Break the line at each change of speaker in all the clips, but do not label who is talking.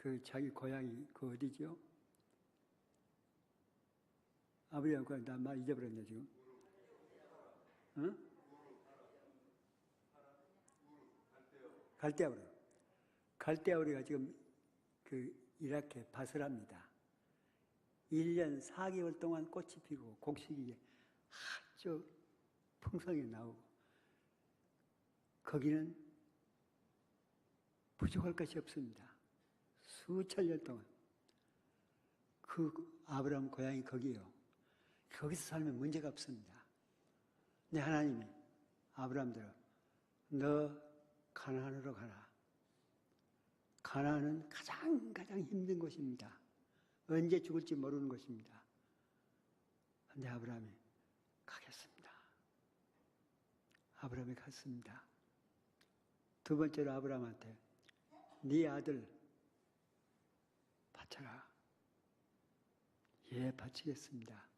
그 자기 고향이 그 어디죠? 아버지랑 고향 나 말 잊어버렸네 지금. 응? 갈대아우르. 갈대아우르가 지금 그 이라크에 바스랍니다. 1년 4개월 동안 꽃이 피고 곡식이 아주 풍성히 나오고 거기는 부족할 것이 없습니다. 수천 년 동안. 그 아브라함 고향이 거기요. 거기서 살면 문제가 없습니다. 근데 하나님이 아브라함들은 너 가나안으로 가라. 가나안은 가장 힘든 곳입니다. 언제 죽을지 모르는 곳입니다. 근데 아브라함이 가겠습니다. 아브라함이 갔습니다. 두 번째로 아브라함한테 네 아들 바쳐라. 예, 바치겠습니다.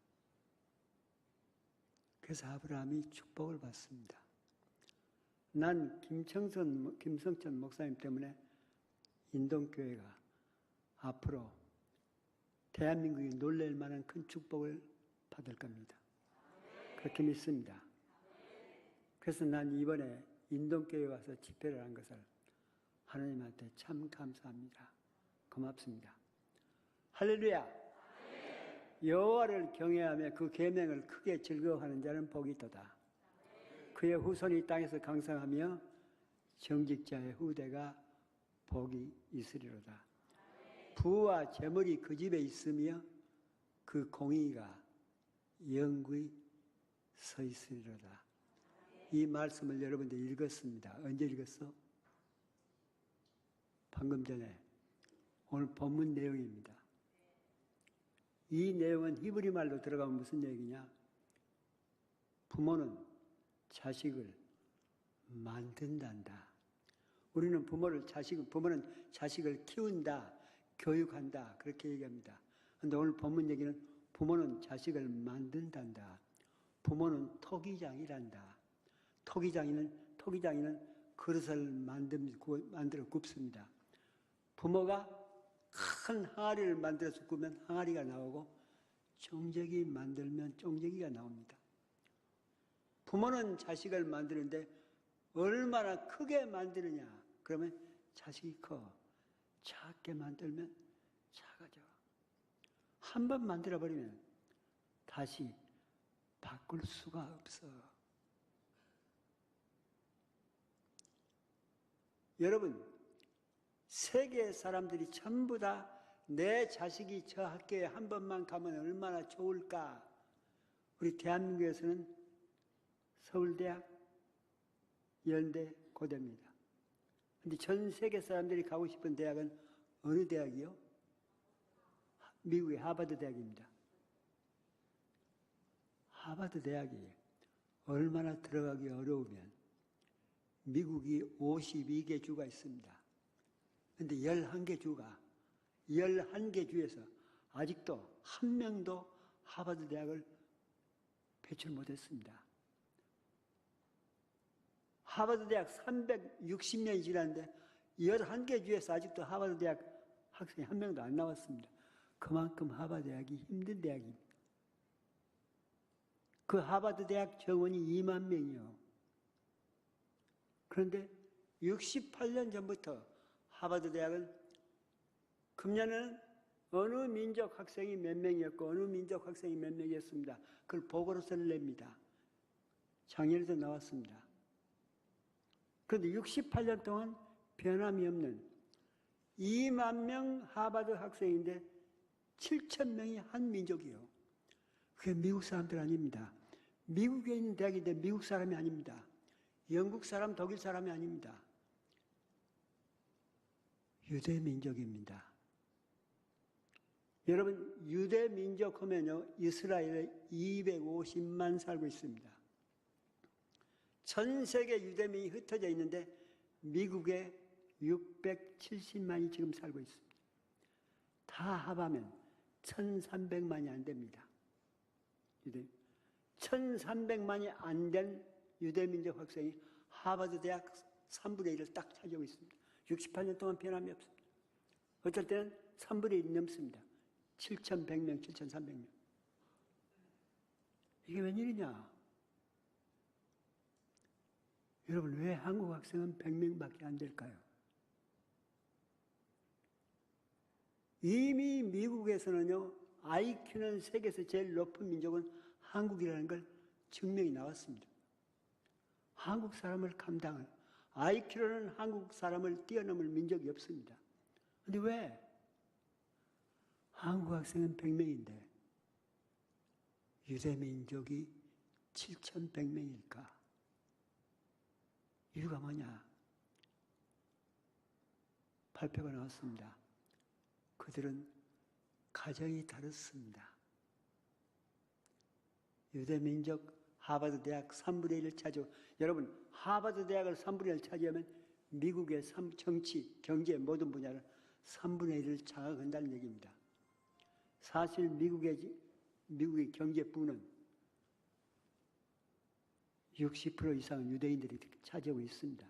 그래서 아브라함이 축복을 받습니다. 난 김성천 목사님 때문에 인동교회가 앞으로 대한민국이 놀랄 만한 큰 축복을 받을 겁니다. 그렇게 믿습니다. 그래서 난 이번에 인동교회에 와서 집회를 한 것을 하나님한테 참 감사합니다. 고맙습니다. 할렐루야! 여호와를 경외하며 그 계명을 크게 즐거워하는 자는 복이 있도다. 그의 후손이 땅에서 강성하며 정직자의 후대가 복이 있으리로다. 부와 재물이 그 집에 있으며 그 공의가 영구히 서 있으리로다. 이 말씀을 여러분들 읽었습니다. 언제 읽었어? 방금 전에. 오늘 본문 내용입니다. 이 내용은 히브리 말로 들어가면 무슨 얘기냐? 부모는 자식을 만든단다. 우리는 부모는 자식을 키운다, 교육한다, 그렇게 얘기합니다. 그런데 오늘 본문 얘기는 부모는 자식을 만든단다. 부모는 토기장이란다. 토기장이는 그릇을 만들어 굽습니다. 부모가 큰 항아리를 만들어서 구우면 항아리가 나오고 종적이 만들면 종적이가 나옵니다. 부모는 자식을 만드는데 얼마나 크게 만드느냐? 그러면 자식이 커. 작게 만들면 작아져. 한 번 만들어버리면 다시 바꿀 수가 없어. 여러분, 세계 사람들이 전부 다 내 자식이 저 학교에 한 번만 가면 얼마나 좋을까? 우리 대한민국에서는 서울대학, 연대, 고대입니다. 그런데 전 세계 사람들이 가고 싶은 대학은 어느 대학이요? 미국의 하버드 대학입니다. 하버드 대학이 얼마나 들어가기 어려우면 미국이 52개 주가 있습니다. 그런데 11개 주에서 아직도 한 명도 하버드 대학을 배출 못했습니다. 하버드 대학 360년이 지났는데 11개 주에서 아직도 하버드 대학 학생이 한 명도 안 나왔습니다. 그만큼 하버드 대학이 힘든 대학입니다. 그 하버드 대학 정원이 2만 명이요. 그런데 68년 전부터 하버드 대학은 금년에는 어느 민족 학생이 몇 명이었고 어느 민족 학생이 몇 명이었습니다. 그걸 보고서를 냅니다. 작년에도 나왔습니다. 그런데 68년 동안 변함이 없는 2만 명 하버드 학생인데 7천 명이 한 민족이요. 그게 미국 사람들 아닙니다. 미국에 있는 대학인데 미국 사람이 아닙니다. 영국 사람, 독일 사람이 아닙니다. 유대 민족입니다. 여러분, 유대 민족 하면요, 이스라엘에 250만 살고 있습니다. 전 세계 유대민이 흩어져 있는데 미국에 670만이 지금 살고 있습니다. 다 합하면 1,300만이 안 됩니다. 1,300만이 안 된 유대민족 학생이 하버드 대학 3분의 1을 딱 차지하고 있습니다. 68년 동안 변함이 없습니다. 어쩔 때는 3분의 1이 넘습니다. 7,100명, 7,300명. 이게 웬일이냐? 여러분, 왜 한국 학생은 100명밖에 안 될까요? 이미 미국에서는요, IQ는 세계에서 제일 높은 민족은 한국이라는 걸 증명이 나왔습니다. 한국 사람을 감당할, IQ로는 한국 사람을 뛰어넘을 민족이 없습니다. 근데 왜? 한국 학생은 100명인데 유대민족이 7,100명일까? 이유가 뭐냐? 발표가 나왔습니다. 그들은 가정이 다릅니다. 유대민족 하버드 대학 3분의 1을 차지하고, 여러분, 하버드 대학을 3분의 1을 차지하면 미국의 정치, 경제 모든 분야를 3분의 1을 장악한다는 얘기입니다. 사실 미국의 경제부는 60% 이상은 유대인들이 차지하고 있습니다.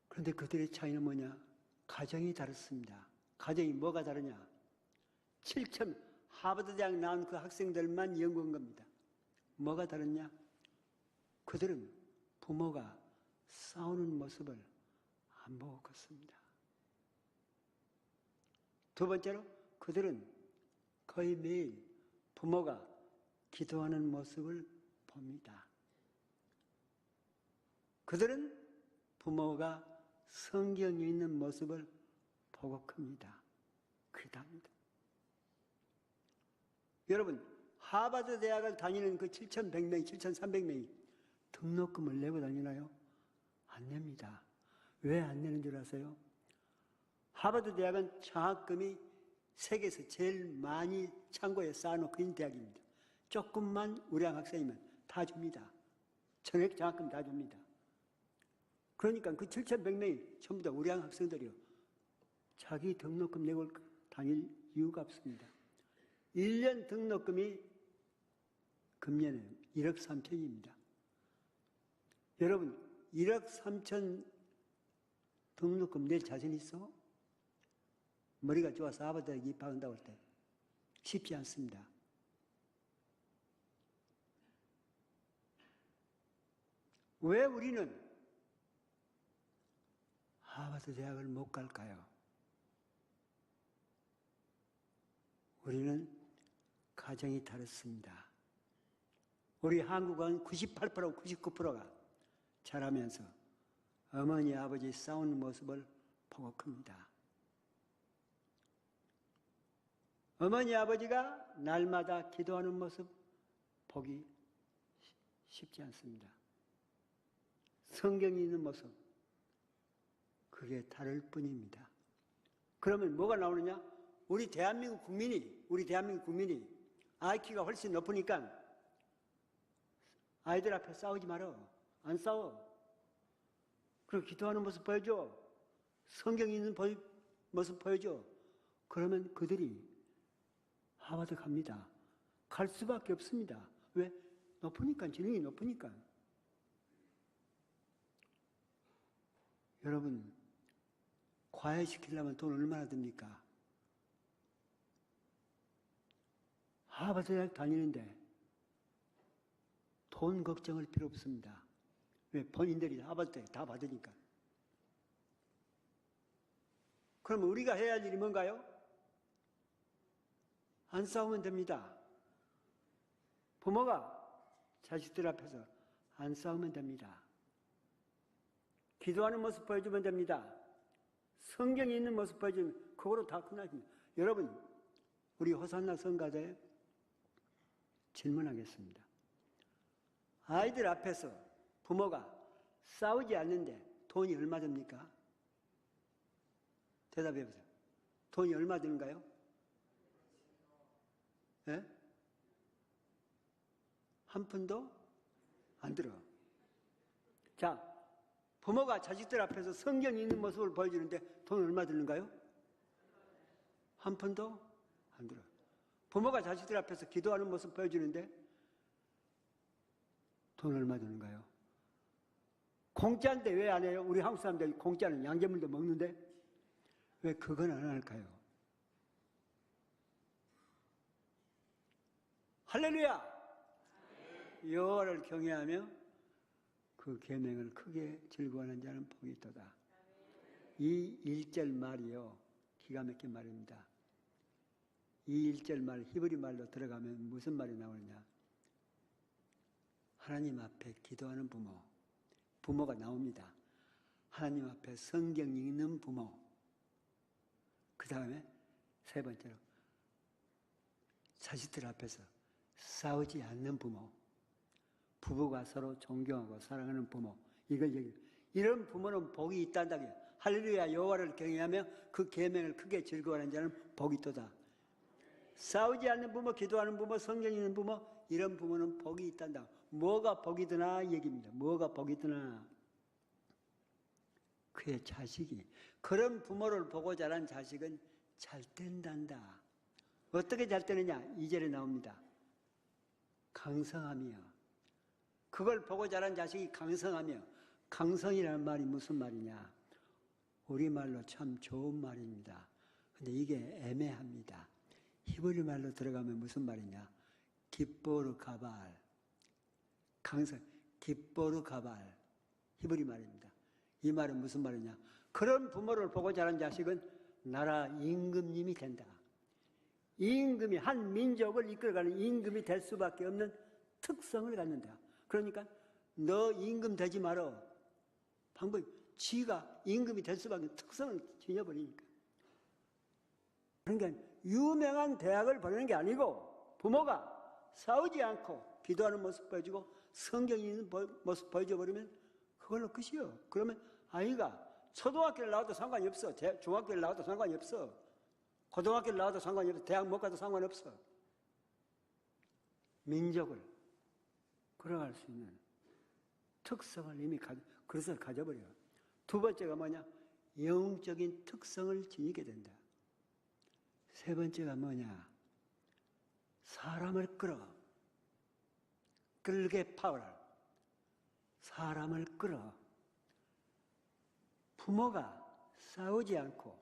그런데 그들의 차이는 뭐냐? 가정이 다릅니다. 가정이 뭐가 다르냐? 하버드 대학 나온 그 학생들만 연구한 겁니다. 뭐가 다르냐? 그들은 부모가 싸우는 모습을 안 보고 컸습니다. 두 번째로 그들은 거의 매일 부모가 기도하는 모습을 봅니다. 그들은 부모가 성경에 있는 모습을 보고 큽니다. 그게 답니다. 여러분, 하버드 대학을 다니는 그 7,100명, 7,300명이 등록금을 내고 다니나요? 안 냅니다. 왜 안 내는 줄 아세요? 하버드 대학은 장학금이 세계에서 제일 많이 창고에 쌓아놓고 있는 대학입니다. 조금만 우량 학생이면 다 줍니다. 전액 장학금 다 줍니다. 그러니까 그 7,100명이 전부 다 우량 학생들이요. 자기 등록금 내고 다닐 이유가 없습니다. 1년 등록금이 금년에 1억 3천입니다. 여러분, 1억 3천 등록금 낼 자신 있어? 머리가 좋아서 하버드 대학에 입학한다고 할 때 쉽지 않습니다. 왜 우리는 하버드 대학을 못 갈까요? 우리는 가정이 다릅니다. 우리 한국은 98%, 99%가 자라면서 어머니, 아버지 싸우는 모습을 보고 큽니다. 어머니, 아버지가 날마다 기도하는 모습 보기 쉽지 않습니다. 성경이 있는 모습, 그게 다를 뿐입니다. 그러면 뭐가 나오느냐? 우리 대한민국 국민이 IQ가 훨씬 높으니까 아이들 앞에 싸우지 말어. 안 싸워. 그리고 기도하는 모습 보여줘. 성경이 있는 모습 보여줘. 그러면 그들이 하버드 갑니다. 갈 수밖에 없습니다. 왜? 높으니까, 지능이 높으니까. 여러분, 과외시키려면 돈 얼마나 듭니까? 하버드 대학 다니는데 돈 걱정할 필요 없습니다. 왜? 본인들이 하버드 대학 다 받으니까. 그럼 우리가 해야 할 일이 뭔가요? 안 싸우면 됩니다. 부모가 자식들 앞에서 안 싸우면 됩니다. 기도하는 모습 보여주면 됩니다. 성경이 있는 모습 보여주면 그거로 다 끝나십니다. 여러분, 우리 호산나 성가대에 질문하겠습니다. 아이들 앞에서 부모가 싸우지 않는데 돈이 얼마 듭니까? 대답해 보세요. 돈이 얼마 드는가요? 예? 한 푼도 안 들어. 자, 부모가 자식들 앞에서 성경이 있는 모습을 보여주는데 돈 얼마 드는가요? 한 푼도 안 들어. 부모가 자식들 앞에서 기도하는 모습 보여주는데 돈 얼마 드는가요? 공짜인데 왜 안 해요? 우리 한국 사람들이 공짜는 양념물도 먹는데 왜 그건 안 할까요? 할렐루야! 여호와를 경외하며 그 계명을 크게 즐거워하는 자는 복이 있도다. 이 1절 말이요, 기가 막힌 말입니다. 이 1절 말 히브리 말로 들어가면 무슨 말이 나오느냐? 하나님 앞에 기도하는 부모, 부모가 나옵니다. 하나님 앞에 성경 읽는 부모, 그 다음에 세 번째로 자식들 앞에서 싸우지 않는 부모, 부부가 서로 존경하고 사랑하는 부모, 이런 부모는 복이 있단다. 할렐루야. 여호와를 경외하며 그 계명을 크게 즐거워하는 자는 복이 있도다. 싸우지 않는 부모, 기도하는 부모, 성경 읽는 부모, 이런 부모는 복이 있단다. 뭐가 복이 드나 이 얘기입니다. 뭐가 복이 드나? 그의 자식이, 그런 부모를 보고 자란 자식은 잘 된단다. 어떻게 잘 되느냐? 2절에 나옵니다. 강성하며. 그걸 보고 자란 자식이 강성하며. 강성이라는 말이 무슨 말이냐? 우리말로 참 좋은 말입니다. 근데 이게 애매합니다. 히브리 말로 들어가면 무슨 말이냐? 기뻐르 가발. 강성, 기뻐르 가발. 히브리 말입니다. 이 말은 무슨 말이냐? 그런 부모를 보고 자란 자식은 나라 임금님이 된다. 임금이, 한 민족을 이끌어가는 임금이 될 수밖에 없는 특성을 갖는다. 그러니까 너 임금 되지 마라. 방법이, 지가 임금이 될 수밖에 없는 특성을 지녀버리니까. 그러니까 유명한 대학을 보내는 게 아니고 부모가 싸우지 않고 기도하는 모습 보여주고 성경 읽는 모습 보여줘버리면 그걸로 끝이요. 그러면 아이가 초등학교를 나와도 상관이 없어. 중학교를 나와도 상관이 없어. 고등학교를 나와도 상관이 없어. 대학 못 가도 상관없어. 민족을 걸어갈 수 있는 특성을 이미 그래서 가져버려요. 두 번째가 뭐냐? 영적인 특성을 지니게 된다. 세 번째가 뭐냐? 사람을 끌게 파워를. 사람을 끌어. 부모가 싸우지 않고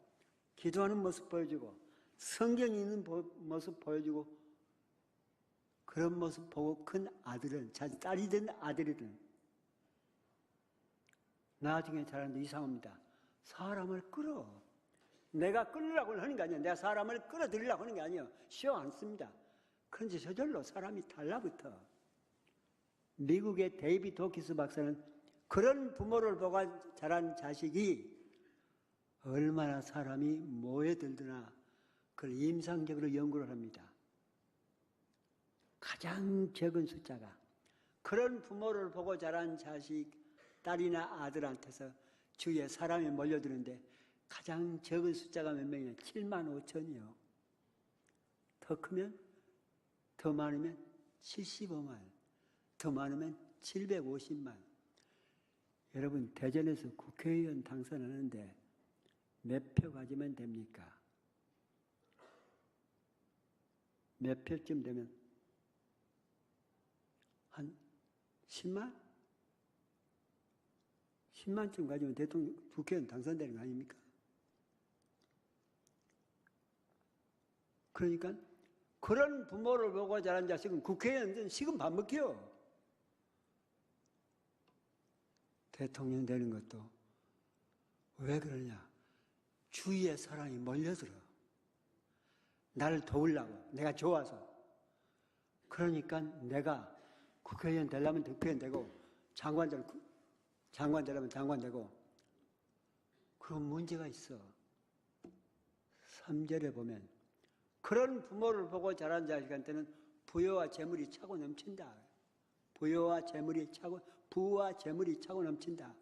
기도하는 모습 보여주고 성경 읽는 모습 보여주고 그런 모습 보고 큰 아들은, 자기 딸이든 아들이든 나중에 자라는데 이상합니다. 사람을 끌어. 내가 끌으라고 하는 게 아니에요. 내가 사람을 끌어들이려고 하는 게 아니에요. 쉬워 않습니다. 그런데 저절로 사람이 달라붙어. 미국의 데이비드 호키스 박사는 그런 부모를 보고 자란 자식이 얼마나 사람이 모여들더나 그걸 임상적으로 연구를 합니다. 가장 적은 숫자가 그런 부모를 보고 자란 자식, 딸이나 아들한테서 주위에 사람이 몰려드는데 가장 적은 숫자가 몇 명이냐? 7만 5천이요. 더 크면, 더 많으면 75만, 더 많으면 750만. 여러분, 대전에서 국회의원 당선하는데 몇 표 가지면 됩니까? 몇 표쯤 되면 한 10만? 10만쯤 가지면 대통령, 국회의원 당선되는 거 아닙니까? 그러니까 그런 부모를 보고 자란 자식은 국회의원은 식은 밥 먹혀요. 대통령 되는 것도 왜 그러냐? 주위에 사람이 몰려들어. 나를 도우려고, 내가 좋아서. 그러니까 내가 국회의원 되려면 국회의원 되고 장관 되려면 장관 되고. 그런 문제가 있어. 3절에 보면 그런 부모를 보고 자란 자식한테는 부와 재물이 차고 넘친다. 부와 재물이 차고 넘친다.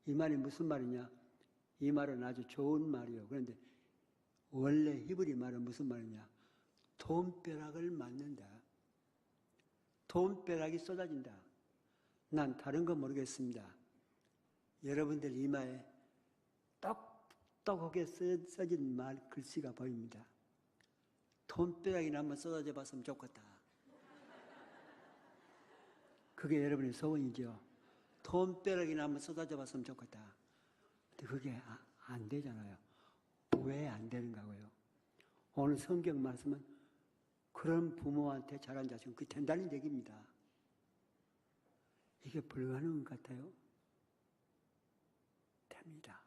이 말이 무슨 말이냐? 이 말은 아주 좋은 말이요. 그런데 원래 히브리 말은 무슨 말이냐? 돈벼락을 맞는다. 돈벼락이 쏟아진다. 난 다른 건 모르겠습니다. 여러분들 이마에 똑똑하게 써진 말 글씨가 보입니다. 돈벼락이나 한번 쏟아져 봤으면 좋겠다. 그게 여러분의 소원이죠. 돈벼락이나 한번 쏟아져 봤으면 좋겠다. 근데 그게 안 되잖아요. 왜 안 되는가고요? 오늘 성경 말씀은 그런 부모한테 자란 자식은 그게 된다는 얘기입니다. 이게 불가능한 것 같아요? 됩니다.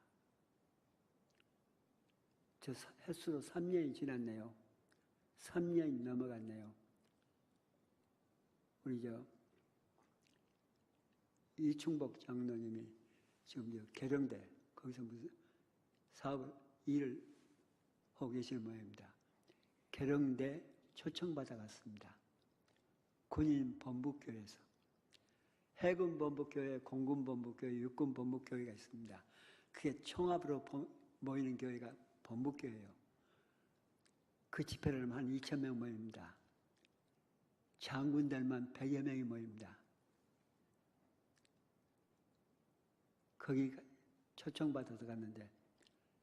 저 횟수로 3년이 지났네요. 3년이 넘어갔네요. 우리 이충복 장로님이 지금 계룡대 거기서 무슨 사업을 일을 하고 계시는 모양입니다. 계룡대 초청받아 갔습니다. 군인 본부교회에서. 해군 본부교회, 공군 본부교회, 육군 본부교회가 있습니다. 그게 총합으로 모이는 교회가 본부교회예요. 그 집회를 하면 한 2,000명 모입니다. 장군들만 100여 명이 모입니다. 거기 초청받아서 갔는데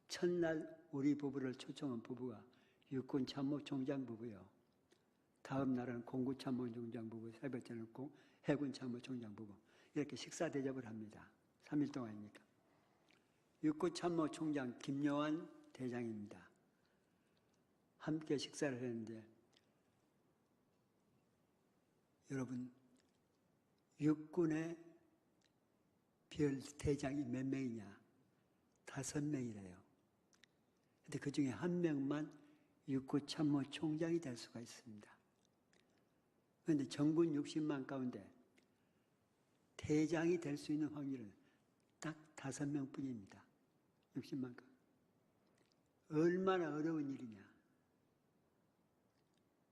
첫날 우리 부부를 초청한 부부가 육군 참모총장 부부요. 다음 날은 공군 참모총장 부부, 세 번째는 해군 참모총장 부부. 이렇게 식사 대접을 합니다. 3일 동안이니까. 육군 참모총장 김요한 대장입니다. 함께 식사를 했는데 여러분 육군의 별 대장이 몇 명이냐? 5명이래요. 근데 그 중에 한 명만 육군 참모총장이 될 수가 있습니다. 그런데 정군 60만 가운데 대장이 될 수 있는 확률은 딱 5명 뿐입니다. 60만 가운데. 얼마나 어려운 일이냐.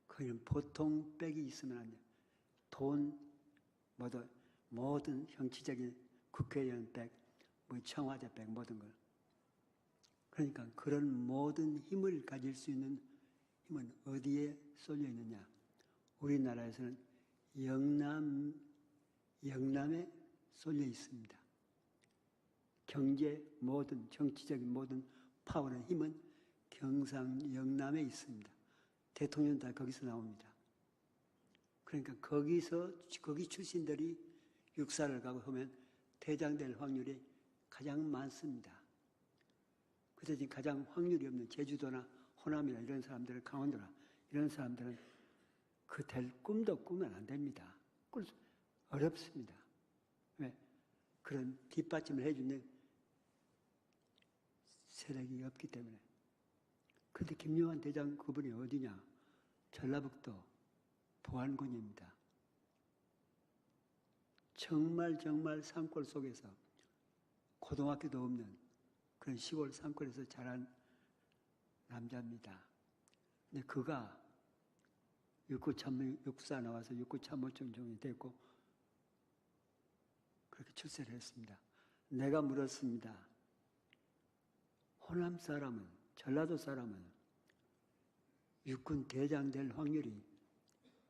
그냥 보통 백이 있으면 안 돼요. 돈, 모든 형치적인 국회의원 백, 청와대 백, 모든 걸. 그러니까 그런 모든 힘을 가질 수 있는 힘은 어디에 쏠려 있느냐. 우리나라에서는 영남에 쏠려 있습니다. 경제 모든 정치적인 모든 파워는 힘은 경상 영남에 있습니다. 대통령 다 거기서 나옵니다. 그러니까 거기 출신들이 육사를 가고 하면 대장 될 확률이 가장 많습니다. 그래서 지금 가장 확률이 없는 제주도나 호남이나 이런 사람들, 강원도나 이런 사람들은 그 될 꿈도 꾸면 안 됩니다. 어렵습니다. 왜? 그런 뒷받침을 해주는 세력이 없기 때문에. 근데 김요한 대장 그분이 어디냐? 전라북도 보안군입니다. 정말 산골 속에서 고등학교도 없는 그런 시골 산골에서 자란 남자입니다. 근데 그가 육사 나와서 육군참모총장이 됐고 그렇게 출세를 했습니다. 내가 물었습니다. 호남 사람은, 전라도 사람은 육군 대장 될 확률이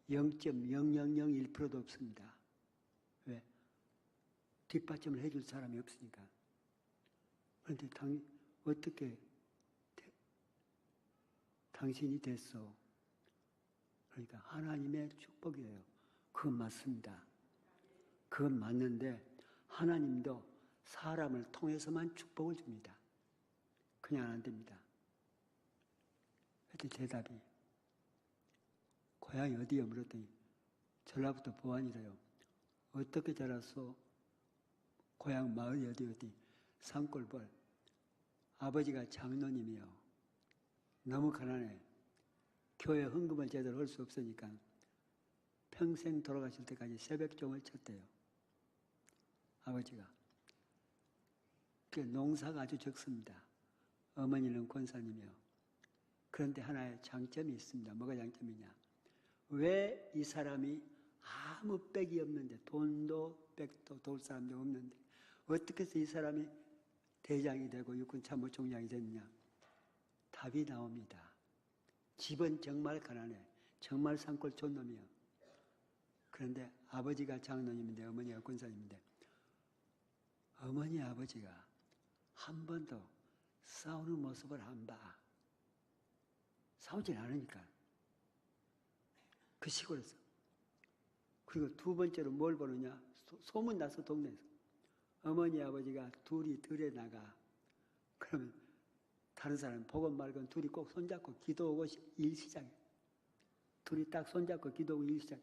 0.0001%도 없습니다. 왜? 뒷받침을 해줄 사람이 없으니까. 그런데 어떻게 당신이 됐어? 그러니까 하나님의 축복이에요. 그건 맞습니다. 그건 맞는데 하나님도 사람을 통해서만 축복을 줍니다. 그냥 안 됩니다. 그때 대답이 고향이 어디요? 물었더니 전라북도 보안이래요. 어떻게 자랐어? 고향 마을이 어디였더니 산골벌. 아버지가 장로님이요. 너무 가난해. 교회 헌금을 제대로 할 수 없으니까 평생 돌아가실 때까지 새벽종을 쳤대요. 아버지가. 농사가 아주 적습니다. 어머니는 권사님이요. 그런데 하나의 장점이 있습니다. 뭐가 장점이냐? 왜 이 사람이 아무 빽이 없는데 돈도 빽도 돌 사람도 없는데 어떻게 해서 이 사람이 대장이 되고 육군참모총장이 됐느냐? 답이 나옵니다. 집은 정말 가난해. 정말 산골 촌놈이요. 그런데 아버지가 장로님인데 어머니가 권사님인데 어머니 아버지가 한 번도 싸우는 모습을 안 봐. 싸우질 않으니까. 그 시골에서. 그리고 두 번째로 뭘 보느냐? 소문 나서 동네에서. 어머니 아버지가 둘이 들에 나가. 그러면 다른 사람 복음 말고는 둘이 꼭 손잡고 기도하고 일 시작해. 둘이 딱 손잡고 기도하고 일 시작해.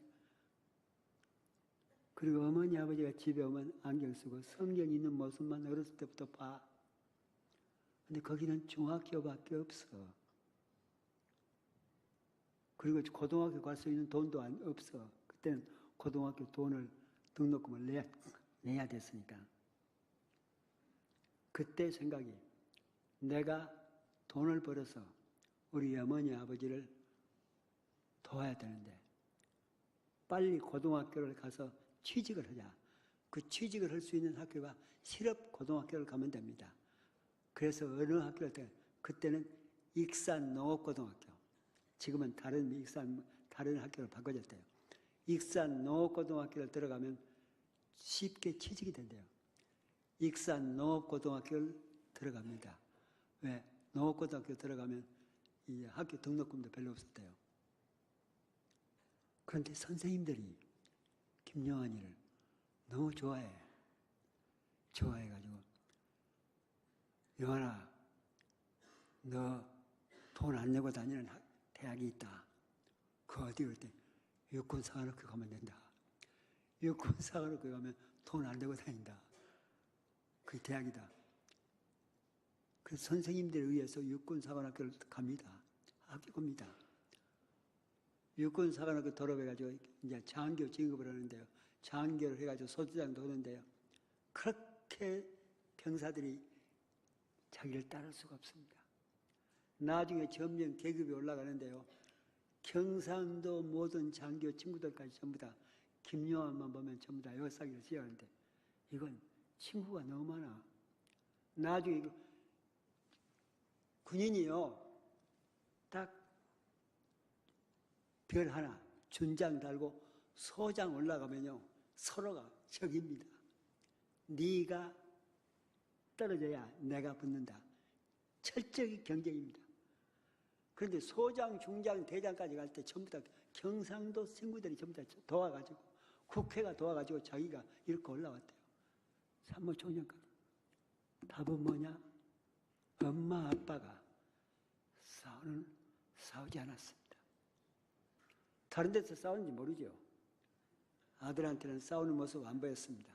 그리고 어머니 아버지가 집에 오면 안경 쓰고 성경 있는 모습만 어렸을 때부터 봐. 근데 거기는 중학교밖에 없어. 그리고 고등학교 갈 수 있는 돈도 없어. 그때는 고등학교 돈을 등록금을 내야 됐으니까. 그때 생각이 내가 돈을 벌어서 우리 어머니 아버지를 도와야 되는데 빨리 고등학교를 가서 취직을 하자. 그 취직을 할 수 있는 학교가 실업고등학교를 가면 됩니다. 그래서 어느 학교를 그때는 익산 농업고등학교. 지금은 다른 학교로 바꿔졌대요. 익산 농업고등학교를 들어가면 쉽게 취직이 된대요. 익산 농업고등학교를 들어갑니다. 왜? 농업고등학교 들어가면 이 학교 등록금도 별로 없었대요. 그런데 선생님들이 김영환이를 너무 좋아해가지고 영환아, 너 돈 안 내고 다니는 대학이 있다. 그 어디 올 때 육군사관학교 가면 된다. 육군사관학교 가면 돈 안 내고 다닌다. 그 대학이다. 그 선생님들에 의해서 육군사관학교를 갑니다. 학교 갑니다. 육군사관학교 졸업해가지고 이제 장교 진급을 하는데요. 장교를 해가지고 소대장도 하는데요. 그렇게 병사들이 자기를 따를 수가 없습니다. 나중에 점점 계급이 올라가는데요. 경상도 모든 장교 친구들까지 전부 다 김영환만 보면 전부 다 여사기를 시작하는데 이건 친구가 너무 많아. 나중에 군인이요. 딱 별 하나 준장 달고 소장 올라가면요. 서로가 적입니다. 네가 떨어져야 내가 붙는다. 철저히 경쟁입니다. 그런데 소장, 중장, 대장까지 갈 때 전부 다 경상도 친구들이 전부 다 도와가지고 국회가 도와가지고 자기가 이렇게 올라왔대요. 사무총장까지. 답은 뭐냐? 엄마 아빠가 싸우지 않았습니다. 다른 데서 싸우는지 모르죠. 아들한테는 싸우는 모습 안 보였습니다.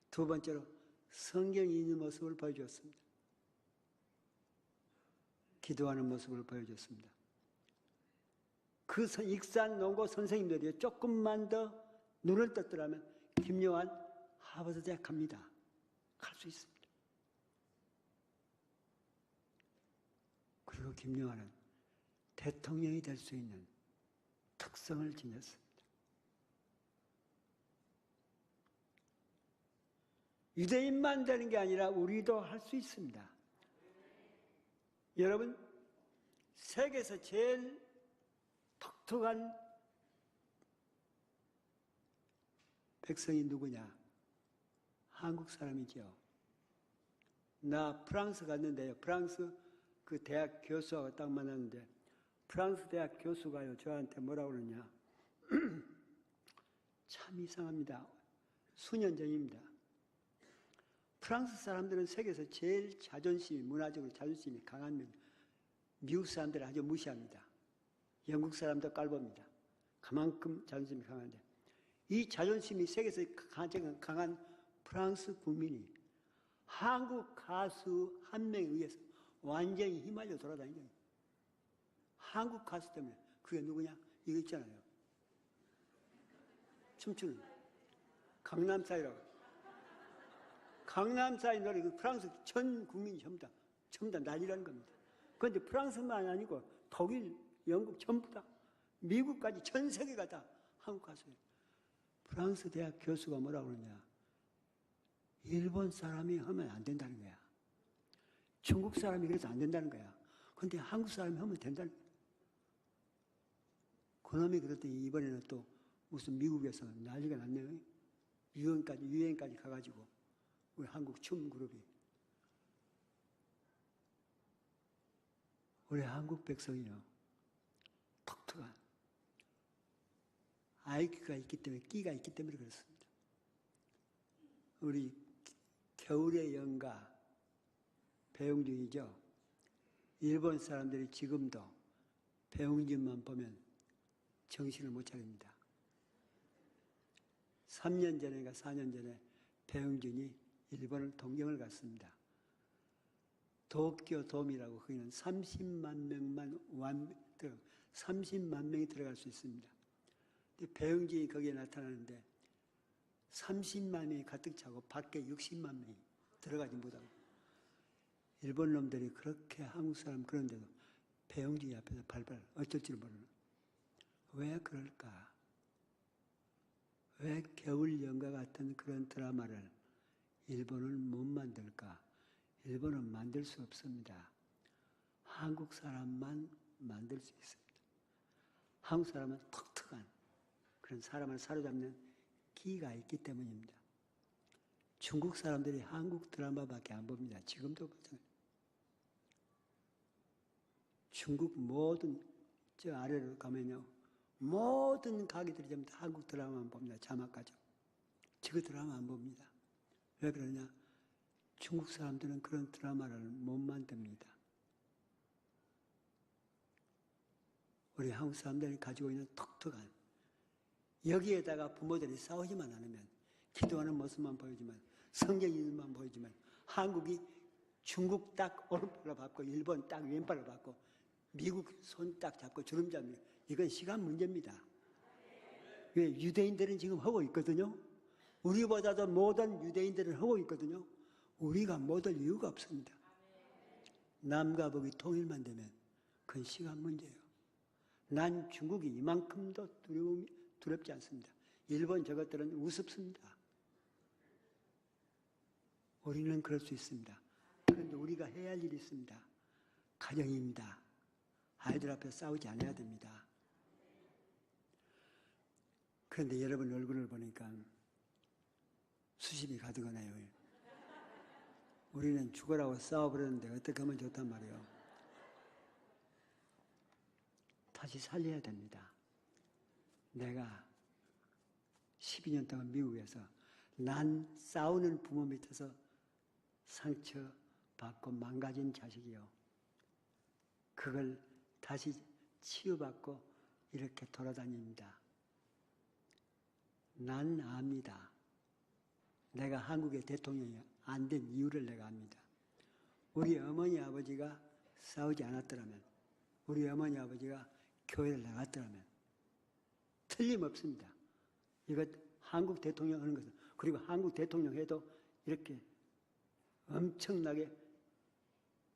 두 번째로 성경이 있는 모습을 보여주었습니다. 기도하는 모습을 보여줬습니다. 그 익산 농고 선생님들이 조금만 더 눈을 떴더라면 김영환 하버드 대학 갑니다. 갈 수 있습니다. 그리고 김영환은 대통령이 될 수 있는 특성을 지녔습니다. 유대인만 되는 게 아니라 우리도 할 수 있습니다. 여러분, 세계에서 제일 독특한 백성이 누구냐? 한국 사람이죠. 나 프랑스 갔는데요. 프랑스 그 대학 교수하고 딱 만났는데 프랑스 대학 교수가요. 저한테 뭐라고 그러냐. 참 이상합니다. 수년 전입니다. 프랑스 사람들은 세계에서 제일 자존심이, 문화적으로 자존심이 강한 미국 사람들을 아주 무시합니다. 영국 사람도 깔봅니다. 그만큼 자존심이 강한데 이 자존심이 세계에서 가장 강한 프랑스 국민이 한국 가수 한 명에 의해서 완전히 휘말려 돌아다니는 거예요. 한국 가수 때문에. 그게 누구냐? 이거 있잖아요. 춤추는 강남스타일이라고. 강남스타일 노래 그 프랑스 전 국민이 전부 다 난리라는 겁니다. 그런데 프랑스만 아니고 독일, 영국 전부 다 미국까지 전 세계가 다 한국 가수예요. 프랑스 대학 교수가 뭐라고 그러냐. 일본 사람이 하면 안 된다는 거야. 중국 사람이 그래서 안 된다는 거야. 그런데 한국 사람이 하면 된다는 거야. 그놈이 그랬더니 이번에는 또 무슨 미국에서 난리가 났네요. 유엔까지 가가지고 우리 한국 춤 그룹이. 우리 한국 백성이요. 독특한 IQ가 있기 때문에, 끼가 있기 때문에 그렇습니다. 우리 겨울의 연가 배용준이죠. 일본 사람들이 지금도 배용준만 보면 정신을 못 차립니다. 3년 전인가 4년 전에 배용준이 일본을 동경을 갔습니다. 도쿄 돔이라고 거기는 30만 명이 들어갈 수 있습니다. 근데 배용준이 거기에 나타나는데 30만 명이 가득 차고 밖에 60만 명이 들어가지 못하고 일본 놈들이 그렇게 한국 사람 그런데도 배용준이 앞에서 발발 어쩔 줄 모르는 왜 그럴까? 왜 겨울 연가 같은 그런 드라마를 일본은 못 만들까? 일본은 만들 수 없습니다. 한국 사람만 만들 수 있습니다. 한국 사람은 독특한 그런 사람을 사로잡는 기가 있기 때문입니다. 중국 사람들이 한국 드라마밖에 안 봅니다. 지금도 중국 모든 저 아래로 가면요. 모든 가게들이 전부 다 한국 드라마만 봅니다. 자막까지. 지금 드라마 안 봅니다. 왜 그러냐? 중국 사람들은 그런 드라마를 못 만듭니다. 우리 한국 사람들이 가지고 있는 독특한 여기에다가 부모들이 싸우지만 않으면 기도하는 모습만 보여주면 성경 읽는 보여주면 한국이 중국 딱 오른팔로 밟고 일본 딱 왼팔로 밟고 미국 손 딱 잡고 주름 잡는 이건 시간 문제입니다. 왜 유대인들은 지금 하고 있거든요. 우리보다도 모든 유대인들은 하고 있거든요. 우리가 못할 이유가 없습니다. 남과 북이 통일만 되면 그건 시간 문제예요. 난 중국이 이만큼도 두렵지 않습니다. 일본 저것들은 우습습니다. 우리는 그럴 수 있습니다. 그런데 우리가 해야 할 일이 있습니다. 가정입니다. 아이들 앞에 싸우지 않아야 됩니다. 그런데 여러분 얼굴을 보니까 수심이 가득하네요. 우리는 죽으라고 싸워버렸는데 어떻게 하면 좋단 말이에요. 다시 살려야 됩니다. 내가 12년 동안 미국에서 난 싸우는 부모 밑에서 상처받고 망가진 자식이요. 그걸 다시 치유받고 이렇게 돌아다닙니다. 난 압니다. 내가 한국의 대통령이 안 된 이유를 내가 압니다. 우리 어머니 아버지가 싸우지 않았더라면, 우리 어머니 아버지가 교회를 나갔더라면 틀림없습니다. 이것 한국 대통령 하는 것은, 그리고 한국 대통령 해도 이렇게 엄청나게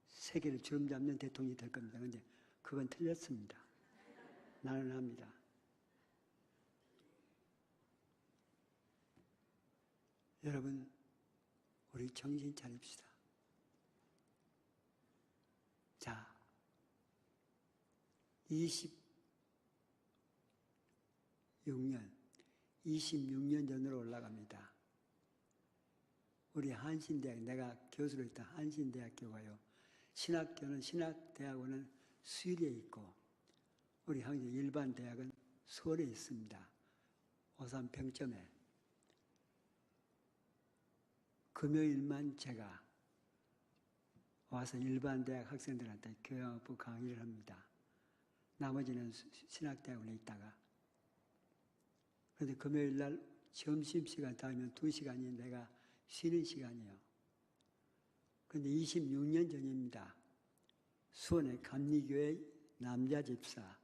세계를 주름잡는 대통령이 될 겁니다. 그런데 그건 틀렸습니다. 나는 압니다. 여러분, 우리 정신 차립시다. 자, 26년 전으로 올라갑니다. 우리 한신대학, 내가 교수로 있다 한신대학교가요. 신학대학원은 수일에 있고, 우리 한국 일반 대학은 서울에 있습니다. 오산 평점에. 금요일만 제가 와서 일반 대학 학생들한테 교양학부 강의를 합니다. 나머지는 신학대학원에 있다가. 그런데 금요일 날 점심시간 다음에 2시간이 내가 쉬는 시간이에요. 그런데 26년 전입니다. 수원의 감리교회 남자 집사,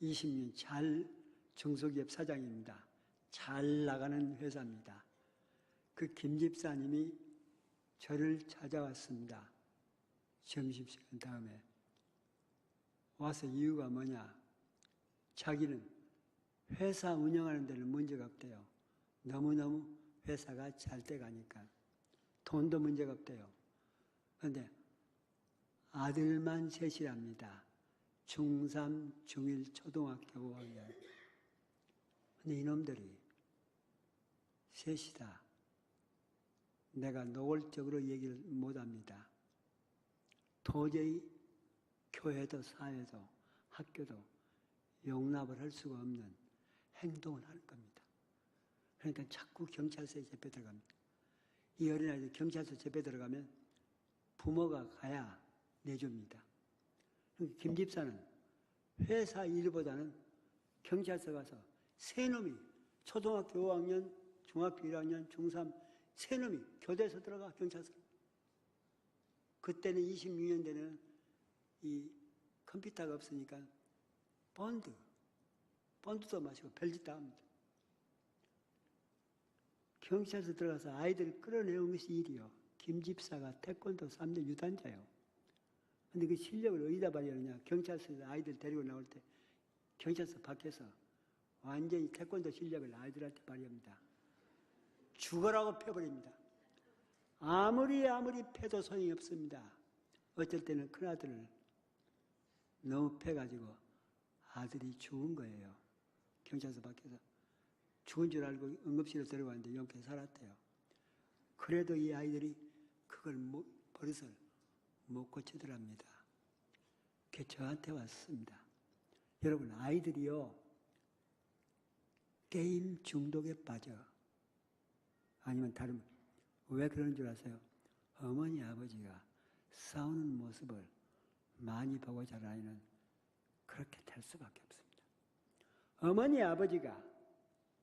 20년 잘 중소기업 사장입니다. 잘 나가는 회사입니다. 그 김 집사님이 저를 찾아왔습니다. 점심시간 다음에. 와서 이유가 뭐냐? 자기는 회사 운영하는 데는 문제가 없대요. 너무너무 회사가 잘 돼가니까. 돈도 문제가 없대요. 그런데 아들만 셋이랍니다. 중3, 중1, 초등학교 5학년. 근데 이놈들이 셋이다. 내가 노골적으로 얘기를 못합니다. 도저히 교회도 사회도 학교도 용납을 할 수가 없는 행동을 하는 겁니다. 그러니까 자꾸 경찰서에 잡혀 들어갑니다. 이 어린아이들 경찰서 집에 들어가면 부모가 가야 내줍니다. 김 집사는 회사 일보다는 경찰서 가서 세 놈이 초등학교 5학년, 중학교 1학년, 중3 세 놈이 교대에서 들어가 경찰서. 그때는 26년대는 이 컴퓨터가 없으니까 본드도 마시고 별짓 다 합니다. 경찰서 들어가서 아이들을 끌어내온 것이 일이요. 김 집사가 태권도 3대 유단자요. 근데 그 실력을 어디다 발휘하느냐. 경찰서에서 아이들 데리고 나올 때 경찰서 밖에서 완전히 태권도 실력을 아이들한테 발휘합니다. 죽어라고 패버립니다. 아무리 패도 소용이 없습니다. 어쩔 때는 큰아들을 너무 패가지고 아들이 죽은 거예요. 경찰서 밖에서. 죽은 줄 알고 응급실에 데려갔는데 용케 살았대요. 그래도 이 아이들이 그걸 버릇을 못 고치더랍니다. 그게 저한테 왔습니다. 여러분, 아이들이요, 게임 중독에 빠져. 아니면 다른, 왜 그러는 줄 아세요? 어머니, 아버지가 싸우는 모습을 많이 보고 자란 아이는 그렇게 될 수밖에 없습니다. 어머니, 아버지가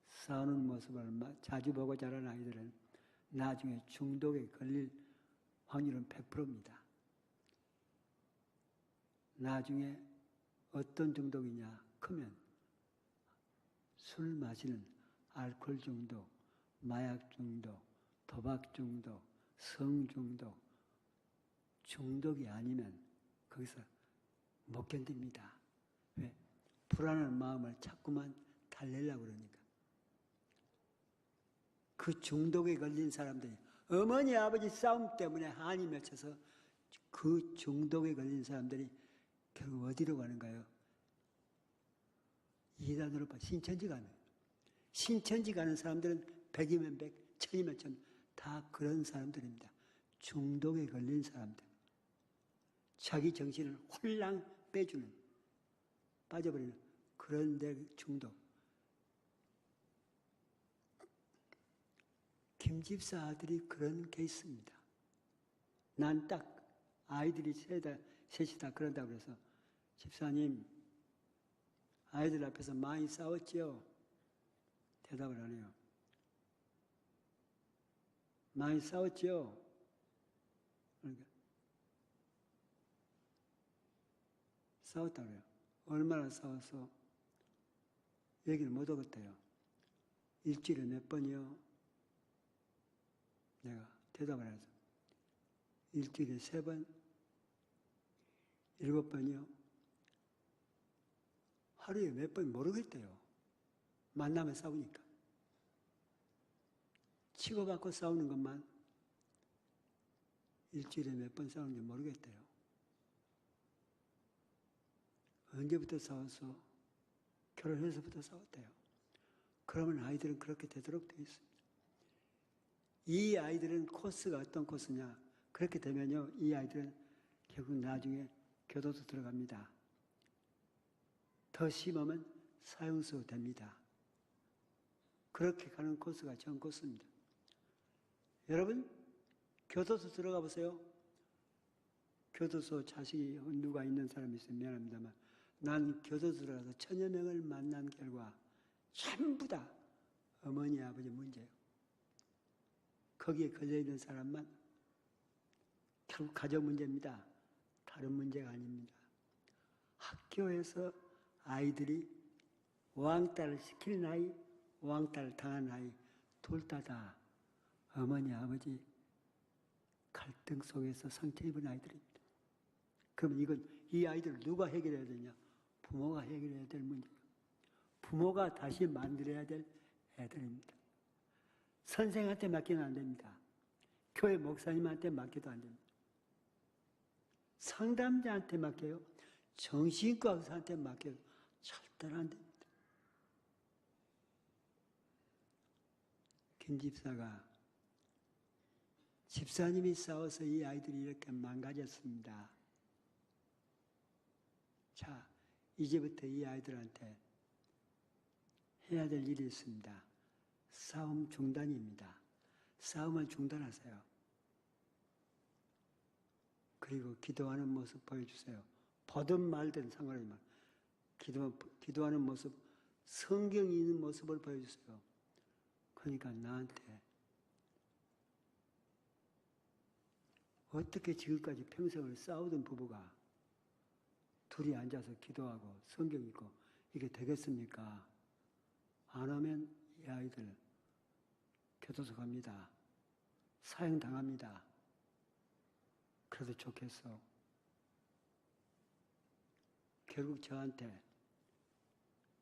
싸우는 모습을 자주 보고 자란 아이들은 나중에 중독에 걸릴 확률은 100%입니다. 나중에 어떤 중독이냐? 크면 술 마시는 알코올 중독, 마약 중독, 도박 중독, 성 중독, 중독이 아니면 거기서 못 견딥니다. 왜? 불안한 마음을 자꾸만 달래려고 그러니까. 그 중독에 걸린 사람들이 어머니 아버지 싸움 때문에 한이 맺혀서 그 중독에 걸린 사람들이 결국 어디로 가는가요? 이단으로 봐. 신천지 가는. 신천지 가는 사람들은 100이면 100, 1000이면 1000, 다 그런 사람들입니다. 중독에 걸린 사람들. 자기 정신을 홀랑 빼주는, 빠져버리는 그런 데 중독. 김 집사 아들이 그런 케이스입니다. 난 딱 아이들이 셋이 다 그런다고 그래서 집사님, 아이들 앞에서 많이 싸웠지요? 대답을 안 해요. 많이 싸웠지요? 그러니까 싸웠다고 그래요. 얼마나 싸웠어? 얘기를 못 하겠대요. 일주일에 몇 번이요? 내가 대답을 해서 일주일에 3번, 7번이요? 하루에 몇 번 모르겠대요. 만나면 싸우니까. 치고받고 싸우는 것만 일주일에 몇 번 싸우는지 모르겠대요. 언제부터 싸웠어? 결혼해서부터 싸웠대요. 그러면 아이들은 그렇게 되도록 되어 있습니다. 이 아이들은 코스가 어떤 코스냐? 그렇게 되면요, 이 아이들은 결국 나중에 교도소 들어갑니다. 더 심하면 사형수 됩니다. 그렇게 가는 코스가 전 코스입니다. 여러분, 교도소 들어가 보세요. 교도소 자식이 누가 있는 사람이 있으면 미안합니다만, 난 교도소 들어가서 1000여 명을 만난 결과 전부 다 어머니, 아버지 문제예요. 거기에 걸려있는 사람만 결국 가정 문제입니다. 다른 문제가 아닙니다. 학교에서 아이들이 왕따를 시키는 아이, 왕따를 당한 아이, 둘 다 어머니, 아버지 갈등 속에서 상처 입은 아이들입니다. 그럼 이 아이들을 누가 해결해야 되냐? 부모가 해결해야 될 문제예요. 부모가 다시 만들어야 될 애들입니다. 선생한테 맡기면 안 됩니다. 교회 목사님한테 맡겨도 안 됩니다. 상담자한테 맡겨요. 정신과 의사한테 맡겨도 절대로 안 됩니다. 김 집사가 집사님이 싸워서 이 아이들이 이렇게 망가졌습니다. 자, 이제부터 이 아이들한테 해야 될 일이 있습니다. 싸움 중단입니다. 싸움을 중단하세요. 그리고 기도하는 모습 보여주세요. 보든 말든 상관없지만 기도하는 모습, 성경이 있는 모습을 보여주세요. 그러니까 나한테 어떻게 지금까지 평생을 싸우던 부부가 둘이 앉아서 기도하고 성경 읽고 이게 되겠습니까? 안 하면 이 아이들 교도소 갑니다. 사형당합니다. 그래도 좋겠어. 결국 저한테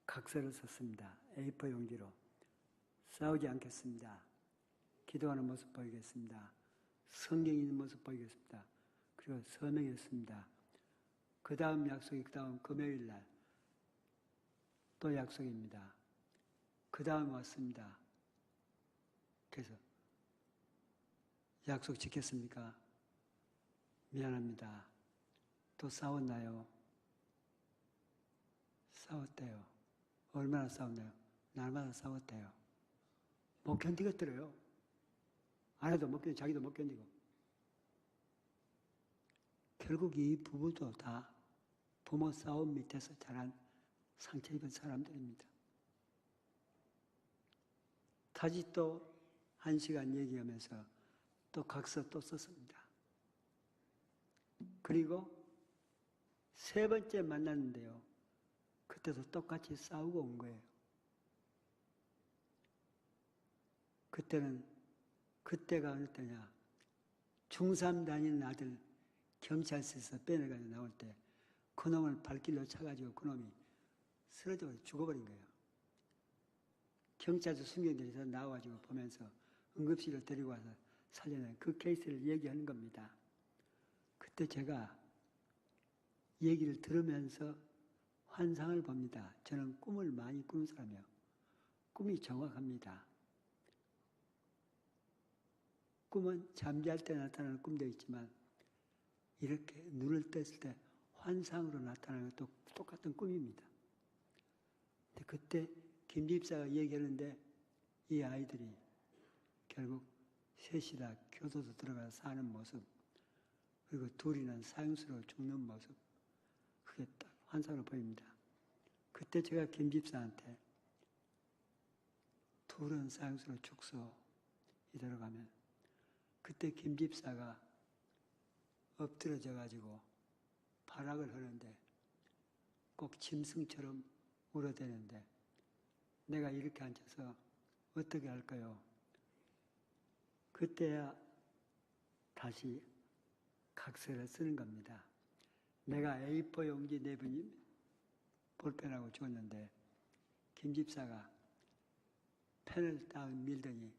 각서를 썼습니다. A4 용지로. 싸우지 않겠습니다. 기도하는 모습 보이겠습니다. 성경 있는 모습 보이겠습니다. 그리고 서명했습니다. 그 다음 약속이 그 다음 금요일 날 또 약속입니다. 그 다음 왔습니다. 그래서 약속 지켰습니까? 미안합니다. 또 싸웠나요? 싸웠대요. 얼마나 싸웠나요? 날마다 싸웠대요. 못 견디겠더래요. 아내도 못 견디고 자기도 못 견디고. 결국 이 부부도 다 부모 싸움 밑에서 자란 상처 입은 사람들입니다. 다시 또 1시간 얘기하면서 또 각서 또 썼습니다. 그리고 3번째 만났는데요. 그때도 똑같이 싸우고 온 거예요. 그때가 어느 때냐. 중3 다니는 아들 경찰서에서 빼내가지고 나올 때 그놈을 발길로 차가지고 그놈이 쓰러져서 죽어버린 거예요. 경찰서 순경들이 나와가지고 보면서 응급실로 데리고 와서 살려낸 그 케이스를 얘기하는 겁니다. 그때 제가 얘기를 들으면서 환상을 봅니다. 저는 꿈을 많이 꾸는 사람이에요. 꿈이 정확합니다. 꿈은 잠잘 때 나타나는 꿈도 있지만 이렇게 눈을 떴을 때 환상으로 나타나는 것도 똑같은 꿈입니다. 근데 그때 김 집사가 얘기하는데 이 아이들이 결국 셋이 다 교도소 들어가서 사는 모습, 그리고 둘이는 사형수로 죽는 모습, 그게 딱 환상으로 보입니다. 그때 제가 김 집사한테 둘은 사형수로 죽소 이대로 가면, 그때 김 집사가 엎드려져 가지고 발악을 하는데 꼭 짐승처럼 울어대는데 내가 이렇게 앉아서 어떻게 할까요? 그때야 다시 각서를 쓰는 겁니다. 내가 A4 용지 4번이 볼펜하고 줬는데 김 집사가 펜을 딱 밀더니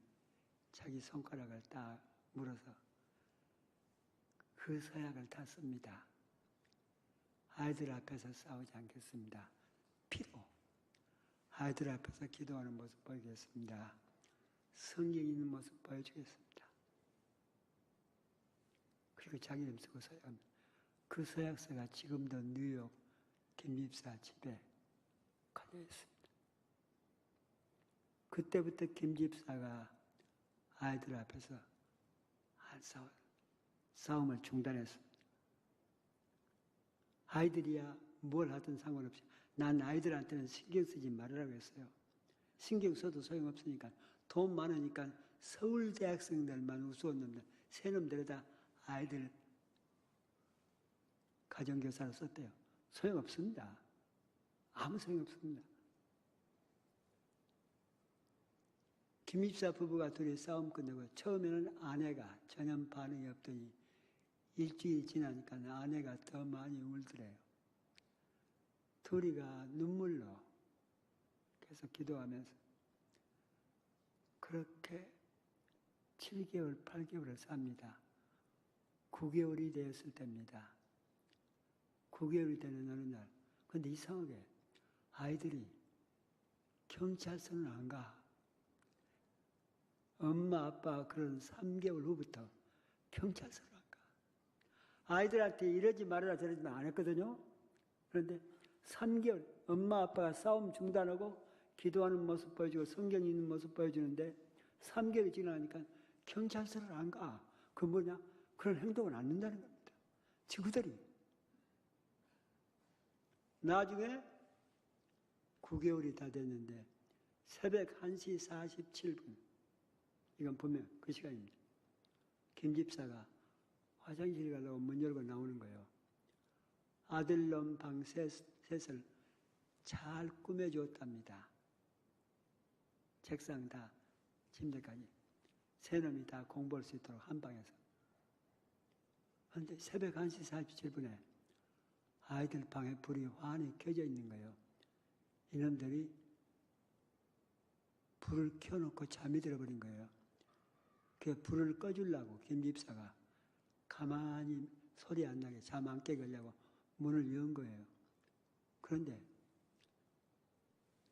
자기 손가락을 딱 물어서 그 서약을 다 씁니다. 아이들 앞에서 싸우지 않겠습니다. 피로. 아이들 앞에서 기도하는 모습 보이겠습니다. 성경 있는 모습 보여주겠습니다. 그리고 자기 이름 쓰고 서약합니다. 그 서약서가 지금도 뉴욕 김집사 집에 걸려 있습니다. 그때부터 김집사가 아이들 앞에서 싸움을 중단했습니다. 아이들이야 뭘 하든 상관없이 난 아이들한테는 신경 쓰지 말으라고 했어요. 신경 써도 소용없으니까 돈 많으니까 서울대학생들만 우스웠는데 새놈들에다 아이들 가정교사로 썼대요. 소용없습니다. 아무 소용없습니다. 김입사 부부가 둘이 싸움 끝내고 처음에는 아내가 전혀 반응이 없더니 일주일이 지나니까 아내가 더 많이 울더래요. 둘이가 눈물로 계속 기도하면서 그렇게 7개월, 8개월을 삽니다. 9개월이 되었을 때입니다. 9개월이 되는 어느 날. 근데 이상하게 아이들이 경찰서는 안 가. 엄마, 아빠 그런 3개월 후부터 경찰서를 안 가. 아이들한테 이러지 말아라 저러지 말 안 했거든요. 그런데 3개월 엄마, 아빠가 싸움 중단하고 기도하는 모습 보여주고 성경 있는 모습 보여주는데 3개월이 지나니까 경찰서를 안 가. 그 뭐냐? 그런 행동을 안 한다는 겁니다. 지구들이. 나중에 9개월이 다 됐는데 새벽 1시 47분 이건 보면 그 시간입니다. 김 집사가 화장실 가려고 문 열고 나오는 거예요. 아들놈 방 셋을 잘 꾸며주었답니다. 책상 다 침대까지 세 놈이 다 공부할 수 있도록 한 방에서. 그런데 새벽 1시 47분에 아이들 방에 불이 환히 켜져 있는 거예요. 이놈들이 불을 켜놓고 잠이 들어버린 거예요. 그 불을 꺼주려고 김 집사가 가만히 소리 안 나게 잠 안 깨게 하려고 문을 연 거예요. 그런데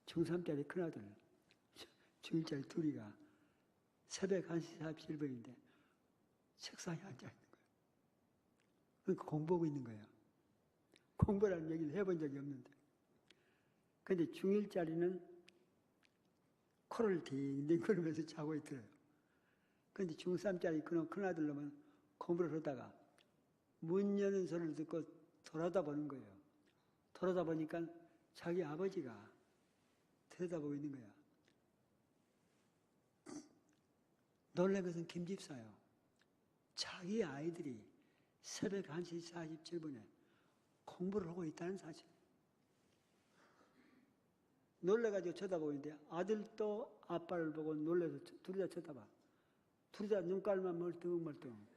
중3짜리 큰아들, 중1짜리 둘이가 새벽 1시 47분인데 책상에 앉아있는 거예요. 그러니까 공부하고 있는 거예요. 공부라는 얘기를 해본 적이 없는데. 근데 중1짜리는 코를 딩딩 거리면서 자고 있더래요. 근데 중3짜리 큰아들 놈은 공부를 하다가 문 여는 소리를 듣고 돌아다 보는 거예요. 돌아다 보니까 자기 아버지가 들여다보고 있는 거야. 놀란 것은 김 집사요. 자기 아이들이 새벽 1시 47분에 공부를 하고 있다는 사실. 놀래가지고 쳐다보고 있는데 아들도 아빠를 보고 놀래서 둘이 다 쳐다봐. 둘이 다 눈깔만 멀뚱멀뚱.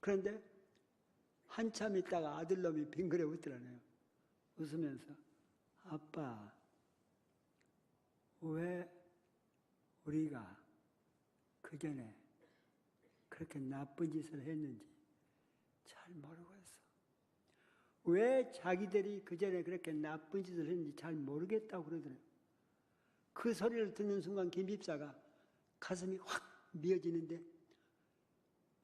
그런데 한참 있다가 아들놈이 빙그레 웃더라네요. 웃으면서 아빠, 왜 우리가 그 전에 그렇게 나쁜 짓을 했는지 잘 모르고 했어. 왜 자기들이 그 전에 그렇게 나쁜 짓을 했는지 잘 모르겠다고 그러더래요. 그 소리를 듣는 순간 김 집사가 가슴이 확 미어지는데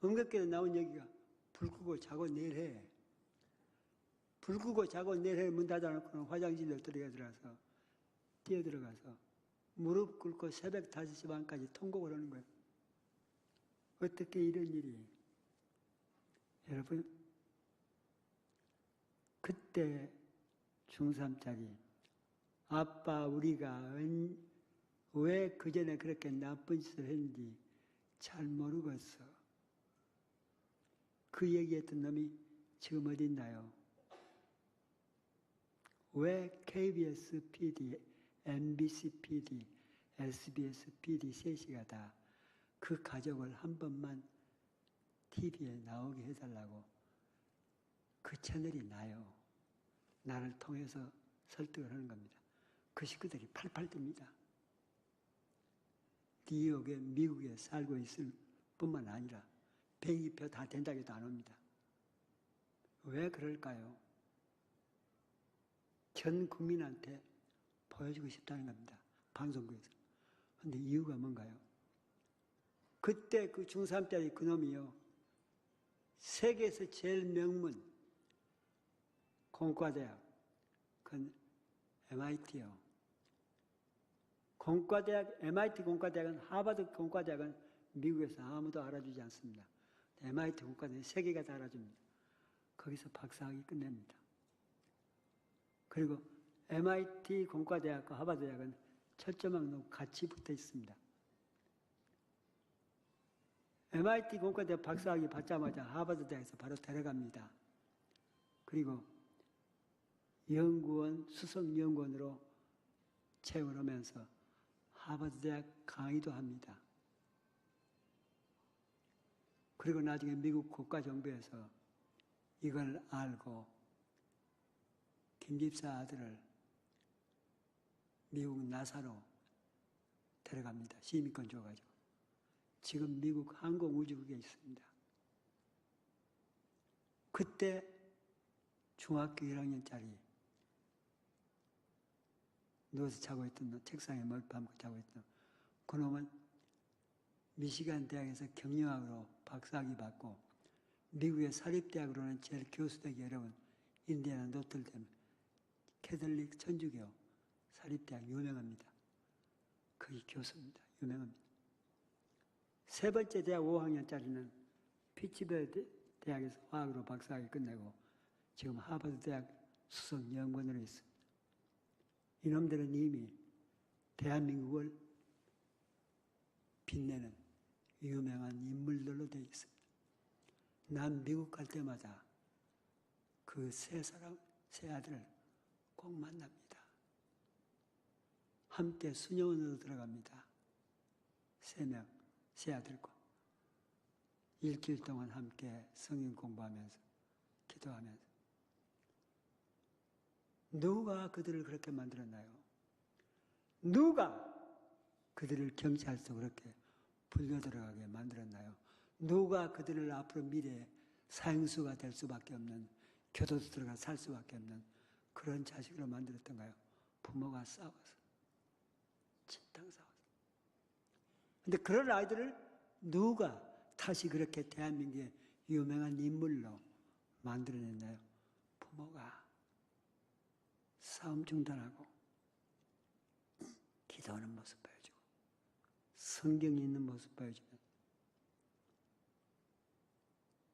엉겁게도 나온 얘기가 불 끄고 자고 내일 해. 불 끄고 자고 내일 해. 문 닫아놓고는 화장실로 들어가서 뛰어들어가서 무릎 꿇고 새벽 5시 반까지 통곡을 하는 거예요. 어떻게 이런 일이. 여러분 그때 중3짜리 아빠 우리가 왜 그전에 그렇게 나쁜 짓을 했는지 잘 모르겠어. 그 얘기했던 놈이 지금 어디 있나요? 왜 KBS PD, MBC PD, SBS PD 셋이가 다 그 가족을 한 번만 TV에 나오게 해달라고 그 채널이 나요. 나를 통해서 설득을 하는 겁니다. 그 식구들이 팔팔 뜹니다. 뉴욕에 미국에 살고 있을 뿐만 아니라 비행기표 다 된다고 해도 안 옵니다. 왜 그럴까요? 전 국민한테 보여주고 싶다는 겁니다. 방송국에서. 그런데 이유가 뭔가요? 그때 그 중3짜리 그놈이요. 세계에서 제일 명문 공과대학, 그건 MIT요. 공과대학, MIT 공과대학은 하버드 공과대학은 미국에서 아무도 알아주지 않습니다. MIT 공과대학은 세계가 다 알아줍니다. 거기서 박사학위 끝냅니다. 그리고 MIT 공과대학과 하버드 대학은 철조망로 같이 붙어 있습니다. MIT 공과대학 박사학위 받자마자 하버드 대학에서 바로 데려갑니다. 그리고 연구원, 수석 연구원으로 채용을 하면서 하버드 대학 강의도 합니다. 그리고 나중에 미국 국가정부에서 이걸 알고 김 집사 아들을 미국 나사로 데려갑니다. 시민권 줘가지고. 지금 미국 항공우주국에 있습니다. 그때 중학교 1학년짜리 누워서 자고 있던 놈, 책상에 머리 감고 자고 있던 놈, 그놈은 미시간 대학에서 경영학으로 박사학위 받고 미국의 사립대학으로는 제일 교수되기 어려운 인디애나 노틀댐 캐톨릭 천주교 사립대학 유명합니다. 거기 교수입니다. 유명합니다. 세 번째 대학 5학년짜리는 피츠버그 대학에서 화학으로 박사학위 끝내고 지금 하버드 대학 수석 연구원으로 있습니다. 이놈들은 이미 대한민국을 빛내는 유명한 인물들로 되어 있습니다. 난 미국 갈 때마다 그 세 사람, 세 아들을 꼭 만납니다. 함께 수녀원으로 들어갑니다. 3명, 세 아들과. 일주일 동안 함께 성경 공부하면서, 기도하면서. 누가 그들을 그렇게 만들었나요? 누가 그들을 경찰서 그렇게 불려 들어가게 만들었나요? 누가 그들을 앞으로 미래에 사형수가 될 수밖에 없는, 교도소 들어가 살 수밖에 없는 그런 자식으로 만들었던가요? 부모가 싸워서. 진탕 싸워서. 근데 그런 아이들을 누가 다시 그렇게 대한민국의 유명한 인물로 만들어냈나요? 부모가 싸움 중단하고 기도하는 모습 보여주고 성경이 있는 모습 보여주면.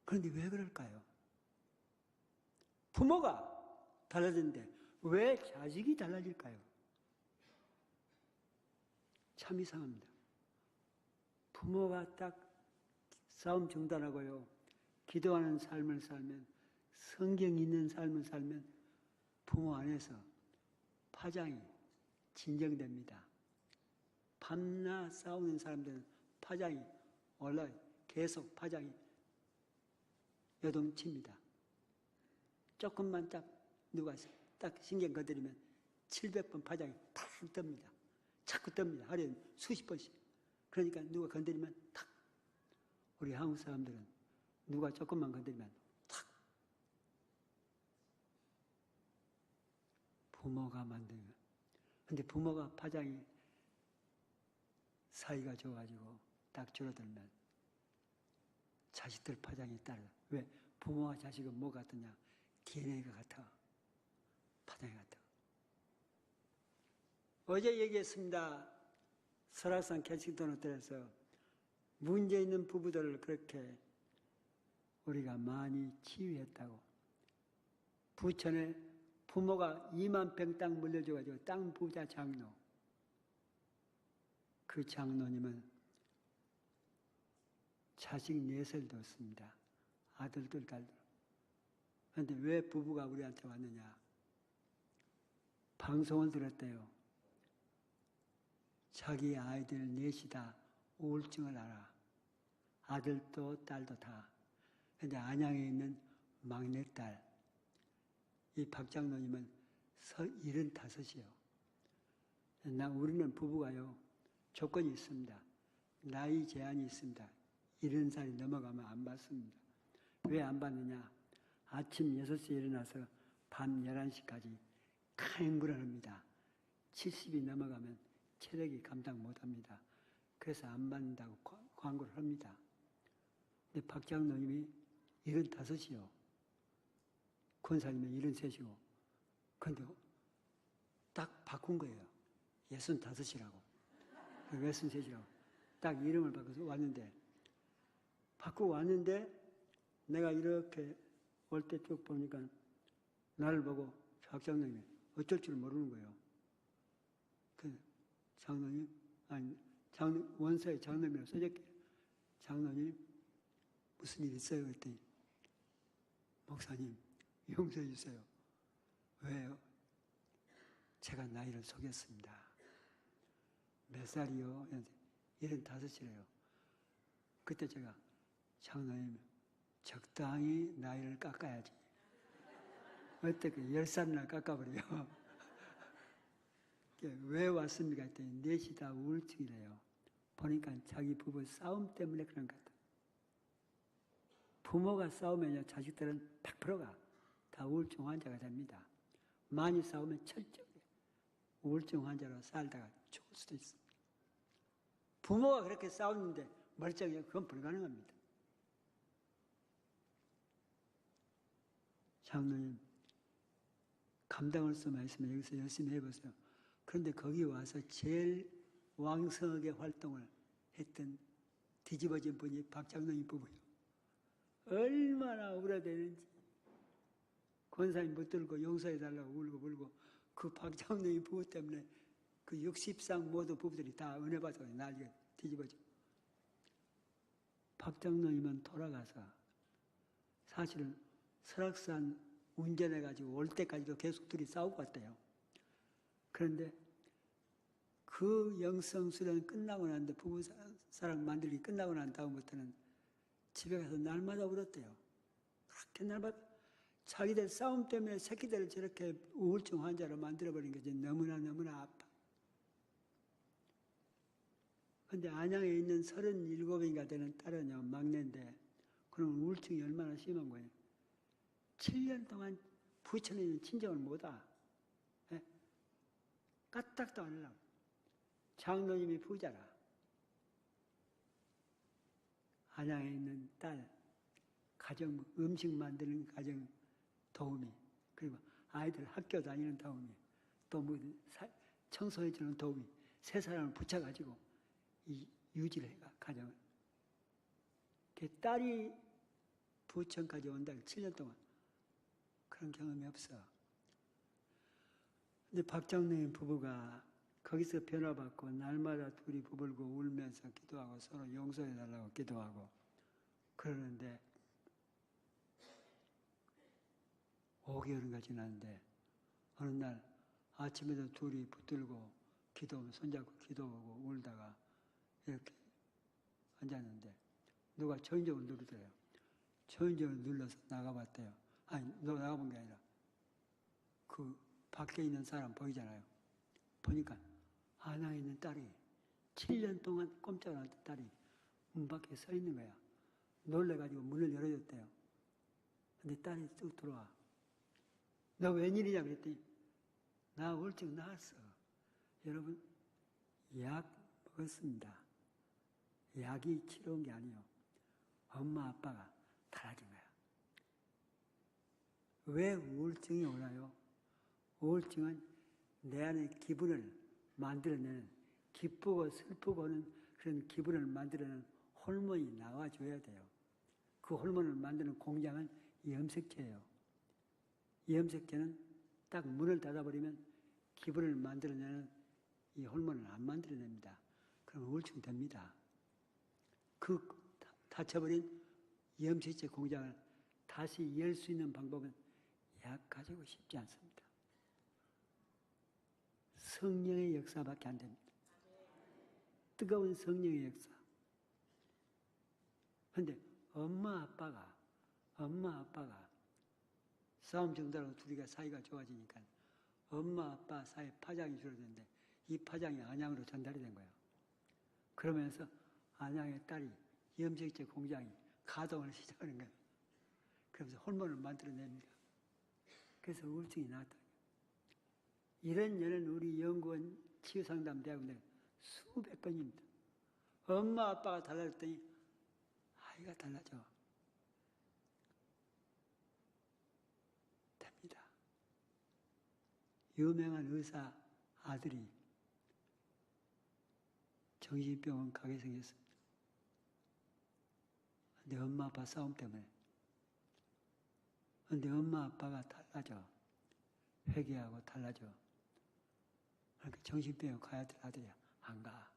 그런데 왜 그럴까요? 부모가 달라졌는데 왜 자식이 달라질까요? 참 이상합니다. 부모가 딱 싸움 중단하고요, 기도하는 삶을 살면, 성경 있는 삶을 살면 부모 안에서 파장이 진정됩니다. 밤낮 싸우는 사람들은 파장이 올라요. 계속 파장이 요동칩니다. 조금만 딱 누가 딱 신경 건드리면 700번 파장이 탁 뜹니다. 자꾸 뜹니다. 하루에 수십 번씩. 그러니까 누가 건드리면 탁. 우리 한국 사람들은 누가 조금만 건드리면 탁. 부모가 만들면. 근데 부모가 파장이 사이가 좋아가지고 딱 줄어들면 자식들 파장이 따라. 왜? 부모와 자식은 뭐 같느냐? DNA가 같아. 파장이 같아. 어제 얘기했습니다. 설악산 캐칭턴 호텔에서 문제 있는 부부들을 그렇게 우리가 많이 치유했다고. 부천에 부모가 2만 평 땅 물려줘가지고 땅 부자 장로. 그 장로님은 자식 4살도 없습니다. 아들들, 딸들. 그런데 왜 부부가 우리한테 왔느냐? 방송을 들었대요. 자기 아이들 넷이 다 우울증을 앓아. 아들도 딸도 다. 그런데 안양에 있는 막내딸, 이 박장로님은 75이요. 우리는 부부가요, 조건이 있습니다. 나이 제한이 있습니다. 70살이 넘어가면 안 받습니다. 왜 안 받느냐? 아침 6시에 일어나서 밤 11시까지 강행군을 합니다. 70이 넘어가면 체력이 감당 못합니다. 그래서 안 받는다고 광고를 합니다. 근데 박 장로님이 75이요. 권사님은 73이고. 그런데 딱 바꾼 거예요. 65이라고. 63이라고. 딱 이름을 바꿔서 왔는데, 바꾸고 왔는데, 내가 이렇게 올 때 쭉 보니까 나를 보고 박 장로님이 어쩔 줄 모르는 거예요. 그 장로님, 아니, 원서에 장로님이라고 써졌게. 장로님, 무슨 일 있어요? 그랬더니, 목사님, 용서해 주세요. 왜요? 제가 나이를 속였습니다. 몇 살이요? 75이래요. 그때 제가, 장로님, 적당히 나이를 깎아야지. 어떻게 10살이나 깎아버려요. 왜 왔습니까? 했더니 넷이 다 우울증이래요. 보니까 자기 부부 싸움 때문에 그런 것 같아요. 부모가 싸우면요, 자식들은 100%가 다 우울증 환자가 됩니다. 많이 싸우면 철저히 우울증 환자로 살다가 죽을 수도 있습니다. 부모가 그렇게 싸우는데 멀쩡해요. 그건 불가능합니다. 장로님, 감당할 수만 있으면 여기서 열심히 해보세요. 그런데 거기 와서 제일 왕성하게 활동을 했던 뒤집어진 분이 박장로님 부부요. 얼마나 우려되는지. 권사님 붙들고 용서해달라고 울고 불고 그 박장로님 부부 때문에 그 60상 모두 부부들이 다 은혜 받아서 난리가 뒤집어져. 박장로님은 돌아가서 사실은 설악산 운전해가지고 올 때까지도 계속 둘이 싸우고 왔대요. 그런데 그 영성수련 끝나고 난데 부부사랑 만들기 끝나고 난 다음부터는 집에 가서 날마다 울었대요. 그렇게 날마다 자기들 싸움 때문에 새끼들을 저렇게 우울증 환자로 만들어버린 거지. 너무나 아파. 근데 안양에 있는 37인가 되는 딸은요, 막내인데, 그럼 우울증이 얼마나 심한 거예요. 7년 동안 부천에 있는 친정을 못 와. 예? 까딱도 안 하려고. 장로님이 부자라. 안양에 있는 딸, 가정, 음식 만드는 가정 도우미, 그리고 아이들 학교 다니는 도우미, 또 뭐 청소해주는 도우미, 세 사람을 붙여가지고 유지를 해가, 가정을. 그 딸이 부천까지 온다, 7년 동안. 그런 경험이 없어. 근데 박장로님 부부가 거기서 변화받고 날마다 둘이 부불고 울면서 기도하고 서로 용서해달라고 기도하고 그러는데 5개월인가 지났는데 어느 날 아침에도 둘이 붙들고 기도하면 손잡고 기도하고 울다가 이렇게 앉았는데 누가 초인종을 누르더래요. 초인종을 눌러서 나가봤대요. 아니, 나가본 게 아니라 그 밖에 있는 사람 보이잖아요. 보니까 안양에 있는 딸이 7년 동안 꼼짝을 안 했던 딸이 문 밖에 서 있는 거야. 놀래가지고 문을 열어줬대요. 근데 딸이 쭉 들어와. 너 웬일이냐 그랬더니 나 우울증 나았어. 여러분 약 먹었습니다. 약이 치료한 게 아니에요. 엄마 아빠가 달라진 거야. 왜 우울증이 오나요? 우울증은 내 안의 기분을 만들어내는, 기쁘고 슬프고는 그런 기분을 만들어내는 호르몬이 나와줘야 돼요. 그 호르몬을 만드는 공장은 이 염색체예요. 이 염색체는 딱 문을 닫아버리면 기분을 만들어내는 이 호르몬을 안 만들어냅니다. 그럼 우울증 됩니다. 그 닫혀버린 염색체 공장을 다시 열 수 있는 방법은 약 가지고 쉽지 않습니다. 성령의 역사밖에 안 됩니다. 뜨거운 성령의 역사. 그런데 엄마 아빠가 싸움 정도로 둘이가 사이가 좋아지니까 엄마 아빠 사이에 파장이 줄어드는데 이 파장이 안양으로 전달이 된 거예요. 그러면서 안양의 딸이 염색체 공장이 가동을 시작하는 거예요. 그러면서 호르몬을 만들어냅니다. 그래서 우울증이 나왔다. 이런 예는 우리 연구원 치유상담대학원에 수백 건입니다. 엄마 아빠가 달라졌더니 아이가 달라져. 됩니다. 유명한 의사 아들이 정신병원 가게 생겼습니다. 근데 엄마 아빠 싸움 때문에. 근데 엄마 아빠가 달라져. 회개하고 달라져. 그러니까 정신병원 가야 될 아들이야. 안 가.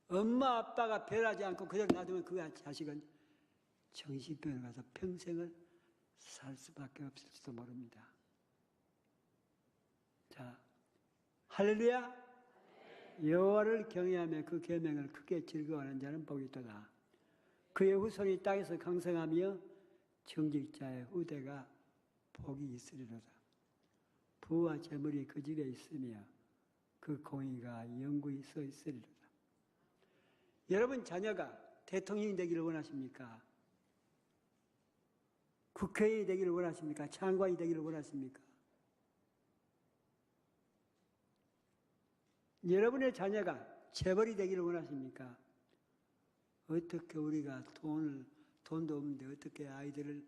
엄마 아빠가 변하지 않고 그대로 놔두면 그 자식은 정신병원 가서 평생을 살 수밖에 없을지도 모릅니다. 자, 할렐루야. 여호와를 경외하며 그 계명을 크게 즐거워하는 자는 복이 있도다. 그의 후손이 땅에서 강성하며 정직자의 후대가 복이 있으리로다. 부와 재물이 그 집에 있으며 그 공의가 영구히 서 있으리로다. 여러분 자녀가 대통령이 되기를 원하십니까? 국회의원이 되기를 원하십니까? 장관이 되기를 원하십니까? 여러분의 자녀가 재벌이 되기를 원하십니까? 어떻게 우리가 돈도 없는데 어떻게 아이들을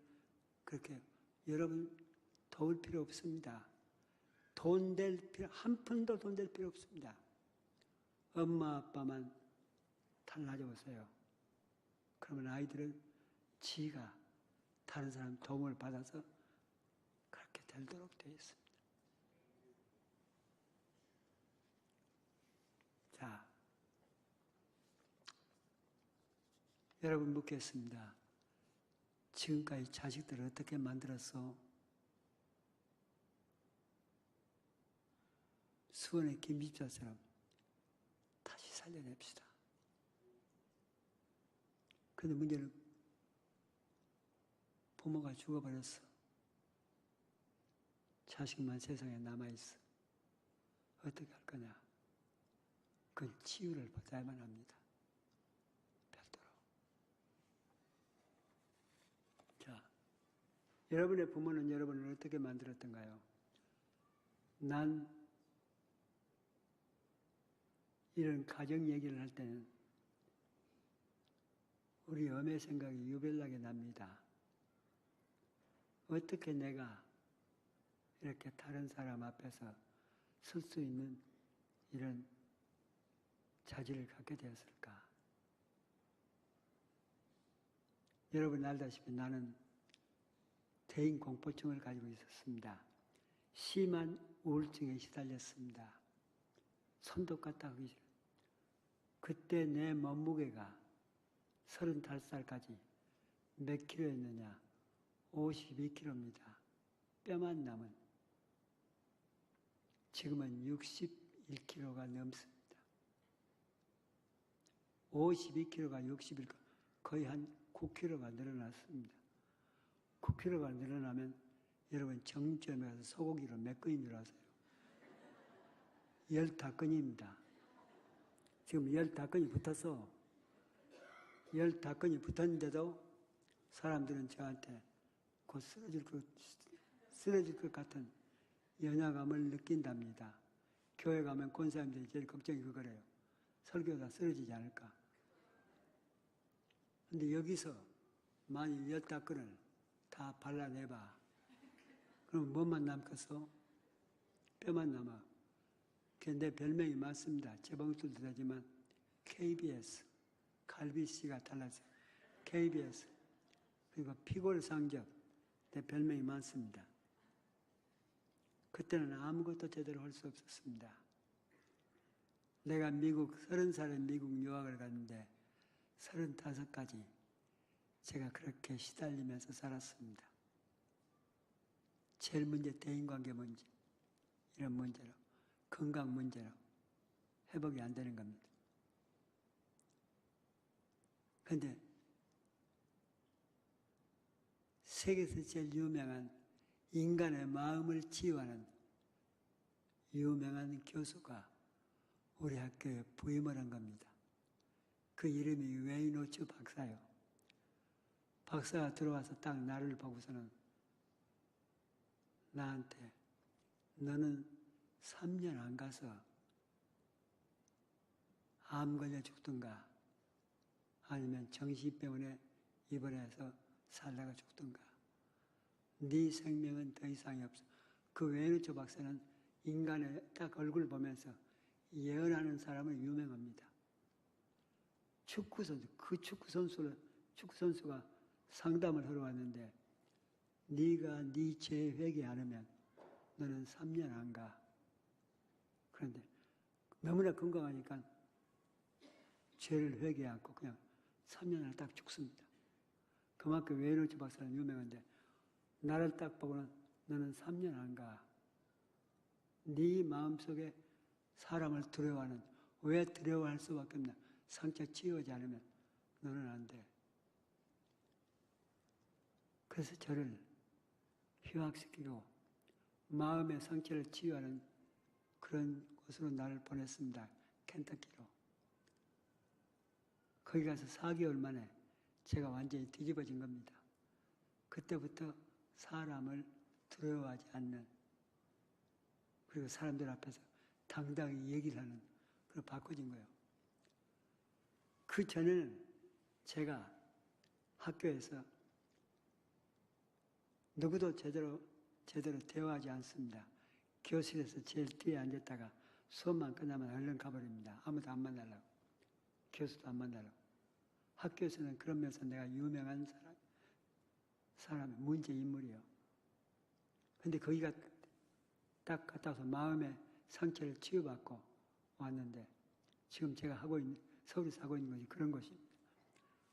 그렇게 여러분 도울 필요 없습니다. 한 푼도 돈 될 필요 없습니다. 엄마 아빠만 달라져 보세요. 그러면 아이들은 지가 다른 사람 도움을 받아서 그렇게 되도록 되어 있습니다. 자, 여러분 묻겠습니다. 지금까지 자식들을 어떻게 만들었어? 수원의 김집사처럼 다시 살려냅시다. 그런데 문제는 부모가 죽어버렸어. 자식만 세상에 남아있어. 어떻게 할 거냐? 그건 치유를 받아야만 합니다. 별도로. 자, 여러분의 부모는 여러분을 어떻게 만들었던가요? 난 이런 가정 얘기를 할 때는 우리 엄의 생각이 유별나게 납니다. 어떻게 내가 이렇게 다른 사람 앞에서 설 수 있는 이런 자질을 갖게 되었을까? 여러분 알다시피 나는 대인 공포증을 가지고 있었습니다. 심한 우울증에 시달렸습니다. 손도 까딱 하기 싫어. 그때 내 몸무게가 35살까지 몇 킬로였느냐? 52kg입니다. 뼈만 남은. 지금은 61kg가 넘습니다. 52kg가 61kg, 거의 한 9kg가 늘어났습니다. 9kg가 늘어나면 여러분 정육점에 가서 소고기로 몇 건인 줄 아세요? 15건입니다. 지금 15건이 붙어서 15건이 붙었는데도 사람들은 저한테 곧 쓰러질 것 같은 연약감을 느낀답니다. 교회 가면 권사님들이 제일 걱정이 그거래요. 설교다 쓰러지지 않을까. 근데 여기서 만일 15건을 다 발라내봐. 그럼 뭐만 남겠어? 뼈만 남아. 내 별명이 맞습니다. 재봉술도 되지만 KBS, 갈비씨가 달라서 KBS, 그리고 피골상적, 내 별명이 많습니다. 그때는 아무것도 제대로 할 수 없었습니다. 내가 30살에 미국 유학을 갔는데 35까지 제가 그렇게 시달리면서 살았습니다. 제일 문제 대인관계 문제, 이런 문제로, 건강 문제로 회복이 안 되는 겁니다. 그런데 세계에서 제일 유명한 인간의 마음을 치유하는 유명한 교수가 우리 학교에 부임을 한 겁니다. 그 이름이 웨이노츠 박사요. 박사가 들어와서 딱 나를 보고서는 나한테 너는 3년 안 가서 암 걸려 죽든가 아니면 정신병원에 입원해서 살다가 죽든가 네 생명은 더 이상이 없어. 그 웨이노츠 박사는 인간의 딱 얼굴 보면서 예언하는 사람은 유명합니다. 그 축구선수가 상담을 하러 왔는데 네가 네 죄 회개 안 하면 너는 3년 안 가. 그런데 너무나 건강하니까 죄를 회개 않고 그냥 3년 안에 딱 죽습니다. 그만큼 웨이노츠 박사는 유명한데 나를 딱 보고는 너는 3년 안 가. 네 마음속에 사람을 두려워하는, 왜 두려워할 수밖에 없나? 상처 치유하지 않으면 너는 안 돼. 그래서 저를 휴학시키고 마음의 상처를 치유하는 그런 곳으로 나를 보냈습니다. 켄터키로. 거기 가서 4개월 만에 제가 완전히 뒤집어진 겁니다. 그때부터 사람을 두려워하지 않는, 그리고 사람들 앞에서 당당히 얘기를 하는, 그걸 바꿔진 거예요. 그 전에는 제가 학교에서 누구도 제대로 대화하지 않습니다. 교실에서 제일 뒤에 앉았다가 수업만 끝나면 얼른 가버립니다. 아무도 안 만나려고. 교수도 안 만나러. 학교에서는 그러면서 내가 유명한 사람, 문제 인물이요. 근데 거기가 딱 갔다 와서 마음의 상처를 치유받고 왔는데, 지금 제가 서울에서 하고 있는 것이 그런 것입니다.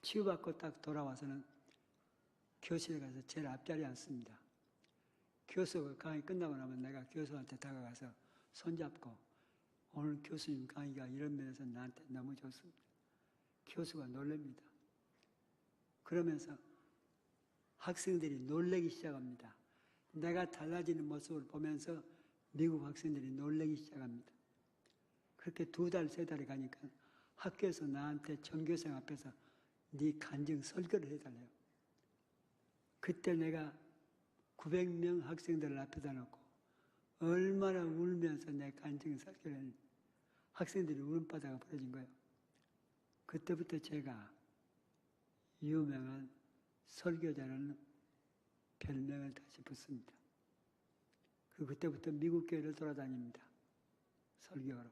치유받고 딱 돌아와서는 교실에 가서 제일 앞자리에 앉습니다. 교수가 강의 끝나고 나면 내가 교수한테 다가가서 손잡고, 오늘 교수님 강의가 이런 면에서 나한테 너무 좋습니다. 교수가 놀랍니다. 그러면서 학생들이 놀라기 시작합니다. 내가 달라지는 모습을 보면서 미국 학생들이 놀라기 시작합니다. 그렇게 2달, 3달이 가니까 학교에서 나한테 전교생 앞에서 네 간증 설교를 해달래요. 그때 내가 900명 학생들을 앞에다 놓고 얼마나 울면서 내 간증 설교를 했는지 학생들이 울음바다가 벌어진 거예요. 그때부터 제가 유명한 설교자라는 별명을 다시 붙습니다. 그때부터 미국 교회를 돌아다닙니다. 설교로.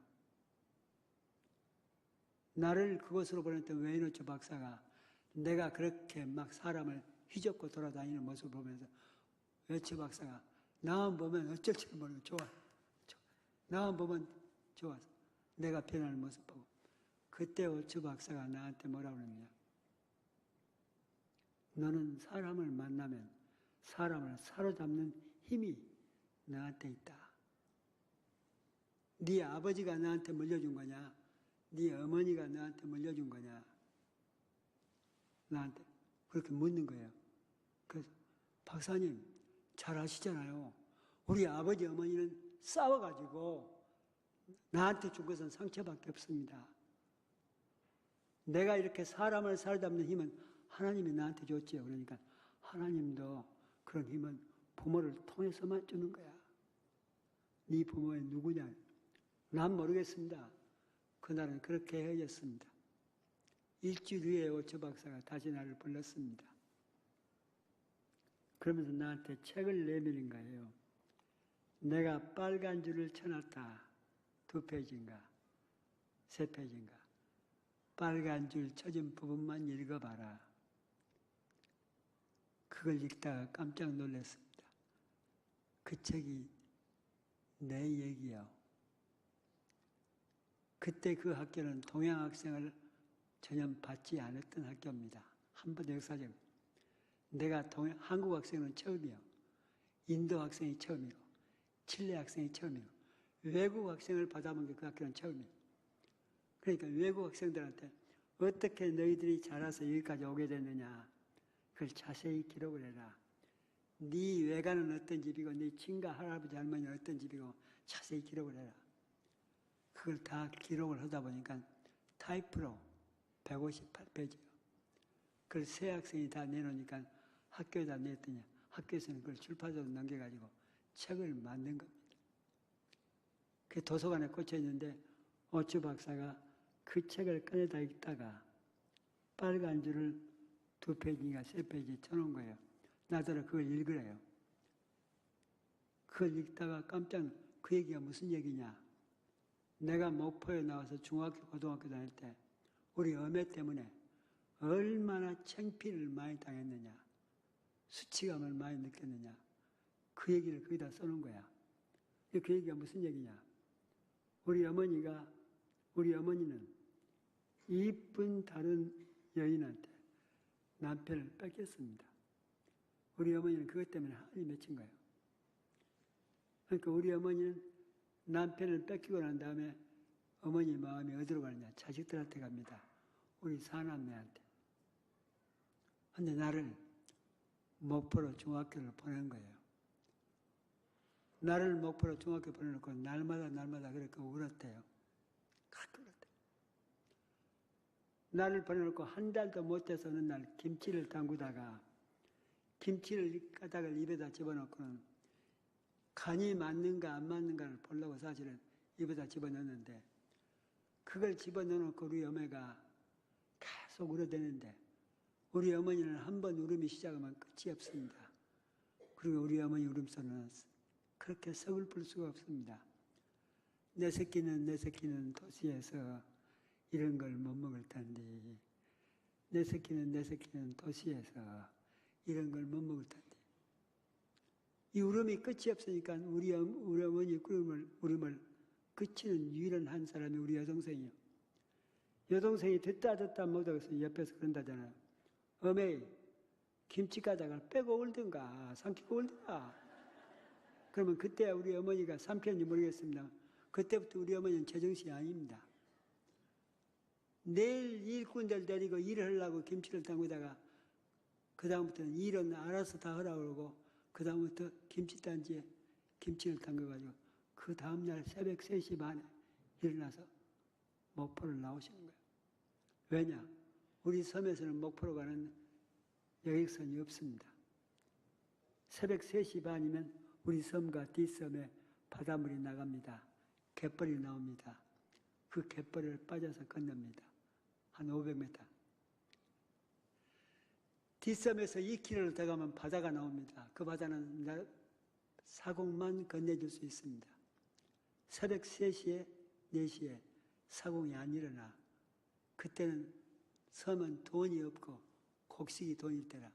나를 그곳으로 보냈던 웨이노츠 박사가 내가 그렇게 막 사람을 휘젓고 돌아다니는 모습을 보면서 웨이노츠 박사가 나만 보면 어쩔 줄 모르고 좋아. 나만 보면 좋아서 내가 변하는 모습 보고 그때 웨이노츠 박사가 나한테 뭐라고 그러느냐. 너는 사람을 만나면 사람을 사로잡는 힘이 나한테 있다. 네 아버지가 나한테 물려준 거냐? 네 어머니가 나한테 물려준 거냐? 나한테 그렇게 묻는 거예요. 그래서 박사님 잘 아시잖아요. 우리 아버지 어머니는 싸워가지고 나한테 준 것은 상처밖에 없습니다. 내가 이렇게 사람을 사로잡는 힘은 하나님이 나한테 줬지요. 그러니까 하나님도 그런 힘은 부모를 통해서만 주는 거야. 네 부모의 누구냐? 난 모르겠습니다. 그날은 그렇게 헤어졌습니다. 일주일 후에 웨이노츠 박사가 다시 나를 불렀습니다. 그러면서 나한테 책을 내밀은 거예요. 내가 빨간 줄을 쳐놨다. 2페이지인가 3페이지인가. 빨간 줄 쳐진 부분만 읽어봐라. 그걸 읽다가 깜짝 놀랐습니다. 그 책이 내 얘기요. 그때 그 학교는 동양 학생을 전혀 받지 않았던 학교입니다. 한 번 역사적으로. 내가 한국 학생은 처음이요. 인도 학생이 처음이고, 칠레 학생이 처음이고, 외국 학생을 받아본 게 그 학교는 처음이에요. 그러니까 외국 학생들한테 어떻게 너희들이 자라서 여기까지 오게 됐느냐. 그걸 자세히 기록을 해라. 네 외가는 어떤 집이고 네 친가 할아버지 할머니는 어떤 집이고 자세히 기록을 해라. 그걸 다 기록을 하다 보니까 타이프로 158페이지요. 그걸 새 학생이 다 내놓으니까 학교에다 냈더니 학교에서는 그걸 출판사로 넘겨가지고 책을 만든 겁니다. 그 도서관에 꽂혀 있는데 웨이노츠 박사가 그 책을 꺼내다 읽다가 빨간 줄을 2페이지인가 3페이지 쳐놓은 거예요. 나더러 그걸 읽으래요. 그걸 읽다가 깜짝 그 얘기가 무슨 얘기냐. 내가 목포에 나와서 중학교, 고등학교 다닐 때 우리 어메 때문에 얼마나 창피를 많이 당했느냐. 수치감을 많이 느꼈느냐. 그 얘기를 거기다 써놓은 거야. 그 얘기가 무슨 얘기냐. 우리 어머니는 이쁜 다른 여인한테 남편을 뺏겼습니다. 우리 어머니는 그것 때문에 한이 맺힌 거예요. 그러니까 우리 어머니는 남편을 뺏기고 난 다음에 어머니 마음이 어디로 가느냐. 자식들한테 갑니다. 우리 사남매한테. 근데 나를 목포로 중학교를 보낸 거예요. 나를 목포로 중학교 보내놓고 날마다 그렇게 울었대요. 그렇게 울었대요. 나를 보내놓고 한 달도 못 돼서 어느 날 김치를 담그다가 김치를 가닥을 입에다 집어넣고는 간이 맞는가 안 맞는가를 보려고 사실은 입에다 집어넣었는데 그걸 집어넣어놓고 우리 어머니가 계속 울어대는데 우리 어머니는 한 번 울음이 시작하면 끝이 없습니다. 그리고 우리 어머니 울음소리는 그렇게 서글플 수가 없습니다. 내 새끼는 도시에서 이런 걸 못 먹을 텐데 내 새끼는 도시에서 이런 걸 못 먹을 텐데 이 울음이 끝이 없으니까 우리 어머니 울음을 그치는 유일한 한 사람이 우리 여동생이요. 여동생이 듣다 못하겠어 옆에서 그런다잖아요. 어메 김치 가다가 빼고 울든가 삼키고 울든가. 그러면 그때 우리 어머니가 삼켰는지 모르겠습니다. 그때부터 우리 어머니는 제정신이 아닙니다. 내일 일꾼들 데리고 일을 하려고 김치를 담그다가 그 다음부터는 일은 알아서 다 하라고 그러고 그 다음부터 김치단지에 김치를 담가가지고 그 다음날 새벽 3시 반에 일어나서 목포를 나오시는 거예요. 왜냐? 우리 섬에서는 목포로 가는 여객선이 없습니다. 새벽 3시 반이면 우리 섬과 뒷섬에 바닷물이 나갑니다. 갯벌이 나옵니다. 그 갯벌을 빠져서 건넙니다. 한 500m. 뒷섬에서 2km를 더 가면 바다가 나옵니다. 그 바다는 사공만 건네줄 수 있습니다. 새벽 3시에 4시에 사공이 안 일어나. 그때는 섬은 돈이 없고 곡식이 돈일 때라.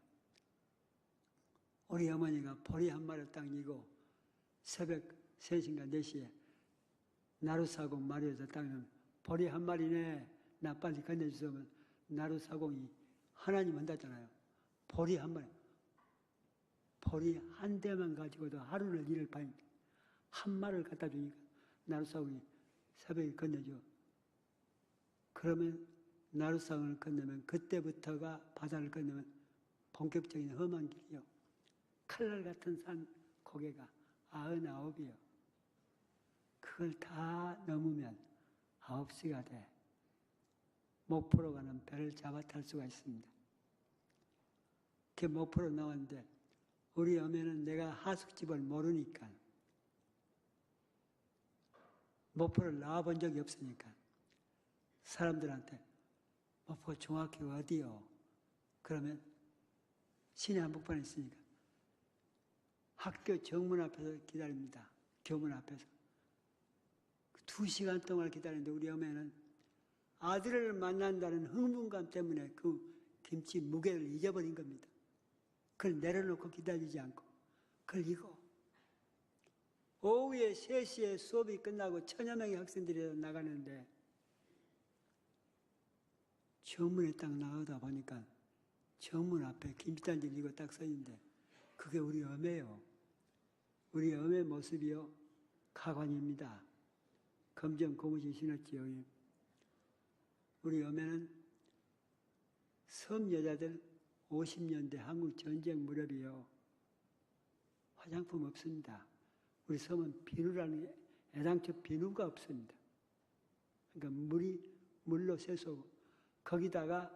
우리 어머니가 보리 한 마리를 딱 이고 새벽 3시인가 4시에 나루사공 마루에서 딱 넣으면 보리 한 마리네 나 빨리 건네주시면 나루사공이 하나님 한다잖아요. 보리 한 마리. 보리 한 대만 가지고도 하루를 일을 파니까 한 마리를 갖다 주니까 나루사공이 새벽에 건네줘. 그러면 나루사공을 건너면 그때부터가 바다를 건너면 본격적인 험한 길이요. 칼날 같은 산 고개가 99이요. 그걸 다 넘으면 9시가 돼. 목포로 가는 배를 잡아 탈 수가 있습니다. 그 목포로 나왔는데 우리 어머니는 내가 하숙집을 모르니까 목포를 나와본 적이 없으니까 사람들한테 목포 중학교가 어디요? 그러면 시내 한복판에 있으니까 학교 정문 앞에서 기다립니다. 교문 앞에서. 2시간 동안 기다리는데 우리 어머니는 아들을 만난다는 흥분감 때문에 그 김치 무게를 잊어버린 겁니다. 그걸 내려놓고 기다리지 않고 그걸 이고 오후에 3시에 수업이 끝나고 1000여 명의 학생들이 나가는데 정문에 딱 나가다 보니까 정문 앞에 김치단지를 이고 딱 서 있는데 그게 우리 어머니예요. 우리 어머니 모습이요. 가관입니다. 검정 고무신 신었지요. 우리 어머니는 섬 여자들 50년대 한국 전쟁 무렵이요. 화장품 없습니다. 우리 섬은 비누라는 애당초 비누가 없습니다. 그러니까 물로 세수하고 거기다가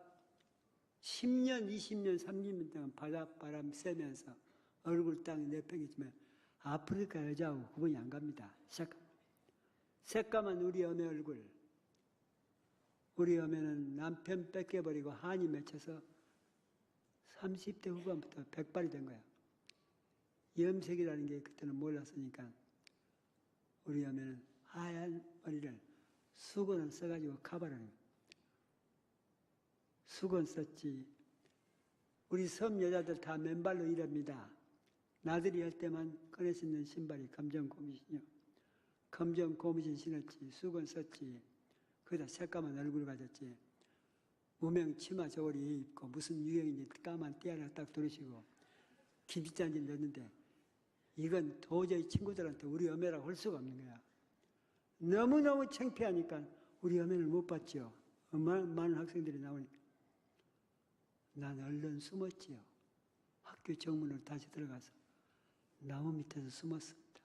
10년, 20년, 30년 동안 바닷바람 쐬면서 얼굴 딱 내팽개치면 아프리카 여자하고 구분이 안 갑니다. 새까만 우리 어머니 얼굴. 우리 어머니는 남편 뺏겨버리고 한이 맺혀서 30대 후반부터 백발이 된 거야. 염색이라는 게 그때는 몰랐으니까 우리 어머니는 하얀 머리를 수건을 써가지고 카바를 해요. 수건 썼지. 우리 섬 여자들 다 맨발로 일합니다. 나들이 할 때만 꺼내 신는 신발이 검정 고무신이요. 검정 고무신 신었지. 수건 썼지. 거기다 새까만 얼굴 가졌지. 무명 치마 저고리 입고 무슨 유행인지 까만 띠 하나 딱 두르시고 김치잔지 넣는데 이건 도저히 친구들한테 우리 어머니라고 할 수가 없는 거야. 너무너무 창피하니까 우리 어머니를 못 봤죠. 많은 학생들이 나오니까. 난 얼른 숨었지요. 학교 정문으로 다시 들어가서 나무 밑에서 숨었습니다.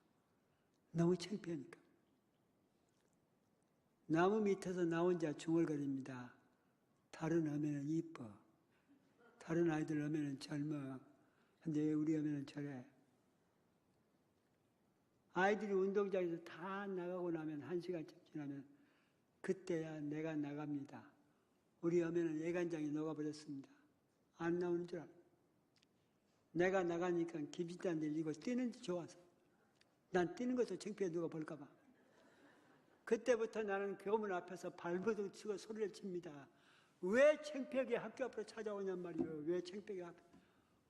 너무 창피하니까. 나무 밑에서 나 혼자 중얼거립니다. 다른 어머니는 이뻐. 다른 아이들 어머니는 젊어. 근데 왜 우리 어머니는 저래? 아이들이 운동장에서 다 나가고 나면 1시간쯤 지나면 그때야 내가 나갑니다. 우리 어머니는 예간장이 녹아버렸습니다. 안 나오는 줄 알아. 내가 나가니까 김치단 들리고 뛰는지 좋아서. 난 뛰는 것도 창피해 누가 볼까 봐. 그때부터 나는 교문 앞에서 발버둥 치고 소리를 칩니다. 왜 창피하게 학교 앞으로 찾아오냔 말이에요. 왜 창피하게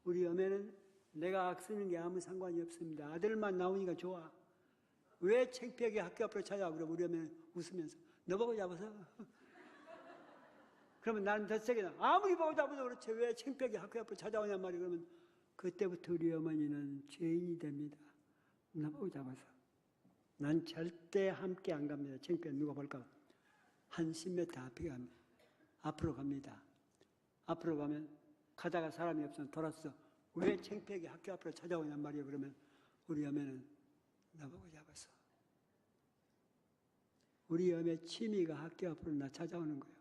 우리 어머니는 내가 악쓰는 게 아무 상관이 없습니다. 아들만 나오니까 좋아. 왜 창피하게 학교 앞으로 찾아와? 그러면 우리 어머니는 웃으면서 너 보고 잡아서? 그러면 나는 더 세게 아무리 보고 잡아도 그렇지 왜 창피하게 학교 앞으로 찾아오냔 말이에요. 그러면 그때부터 우리 어머니는 죄인이 됩니다. 너 보고 잡아서. 난 절대 함께 안 갑니다. 창피해 누가 볼까? 한 10m 앞에 갑니다. 앞으로 갑니다. 앞으로 가면 가다가 사람이 없으면 돌아서 왜 창피하게 학교 앞으로 찾아오냔 말이에요. 그러면 우리 어머니는 나보고 잡았어. 우리 어머니 취미가 학교 앞으로 나 찾아오는 거예요.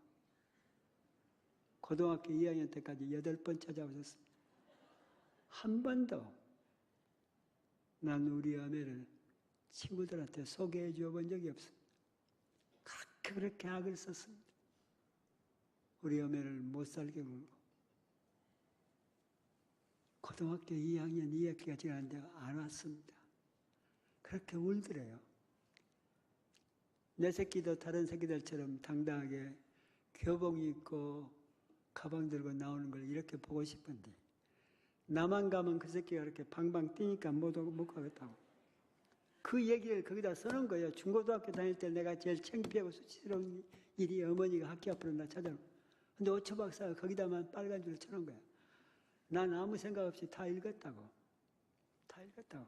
고등학교 2학년 때까지 8번 찾아오셨습니다. 한 번도 난 우리 어머니를 친구들한테 소개해 줘 본 적이 없습니다. 그렇게 악을 썼습니다. 우리 어머니를 못 살게 굴고 고등학교 2학년 2학기가 지났는데 안 왔습니다. 그렇게 울더래요. 내 새끼도 다른 새끼들처럼 당당하게 교복 입고 가방 들고 나오는 걸 이렇게 보고 싶은데 나만 가면 그 새끼가 그렇게 방방 뛰니까 못 가겠다고. 그 얘기를 거기다 써놓은 거예요. 중고등학교 다닐 때 내가 제일 창피하고 수치스러운 일이 어머니가 학교 앞으로 나 찾아오고. 근데 오초 박사가 거기다만 빨간 줄을 쳐놓은 거야. 난 아무 생각 없이 다 읽었다고. 다 읽었다고.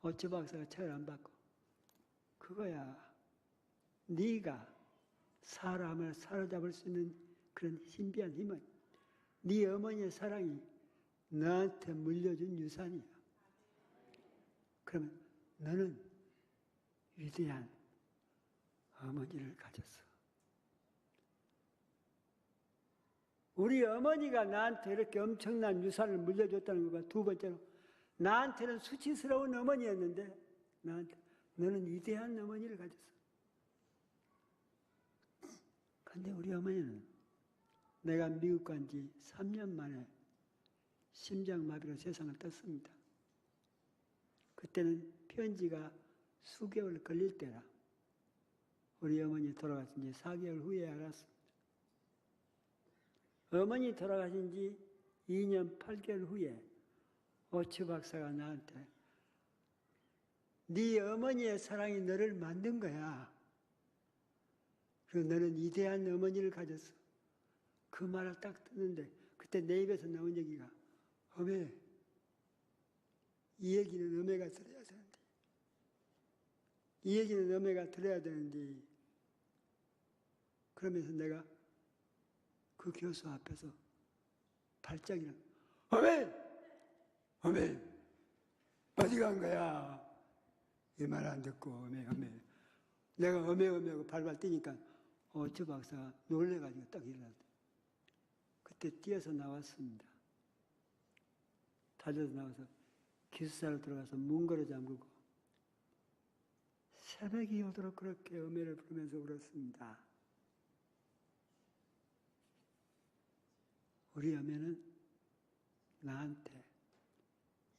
오초 박사가 책을 안 받고. 그거야. 네가 사람을 사로잡을 수 있는 그런 신비한 힘은 네 어머니의 사랑이 너한테 물려준 유산이야. 그러면 너는 위대한 어머니를 가졌어. 우리 어머니가 나한테 이렇게 엄청난 유산을 물려줬다는 것과 두 번째로 나한테는 수치스러운 어머니였는데 나한테 너는 위대한 어머니를 가졌어. 그런데 우리 어머니는 내가 미국 간 지 3년 만에 심장마비로 세상을 떴습니다. 그때는 편지가 수개월 걸릴 때라 우리 어머니 돌아가신 지 4개월 후에 알았습니다. 어머니 돌아가신 지 2년 8개월 후에 오츠 박사가 나한테 네 어머니의 사랑이 너를 만든 거야. 그리고 너는 위대한 어머니를 가졌어. 그 말을 딱 듣는데 그때 내 입에서 나온 얘기가 어메 이 얘기는 어메가 들어야 되는데 이 얘기는 어메가 들어야 되는데 그러면서 내가 그 교수 앞에서 발작이를 어메! 어메! 어디 간 거야? 이 말 안 듣고 어메 내가 어메 하고 발발 뛰니까 오츠 박사가 놀래가지고 딱 일어났대. 그때 뛰어서 나왔습니다. 달려서 나와서 기숙사로 들어가서 문 걸어 잠그고 새벽이 오도록 그렇게 어메를 부르면서 울었습니다. 우리 어메는 나한테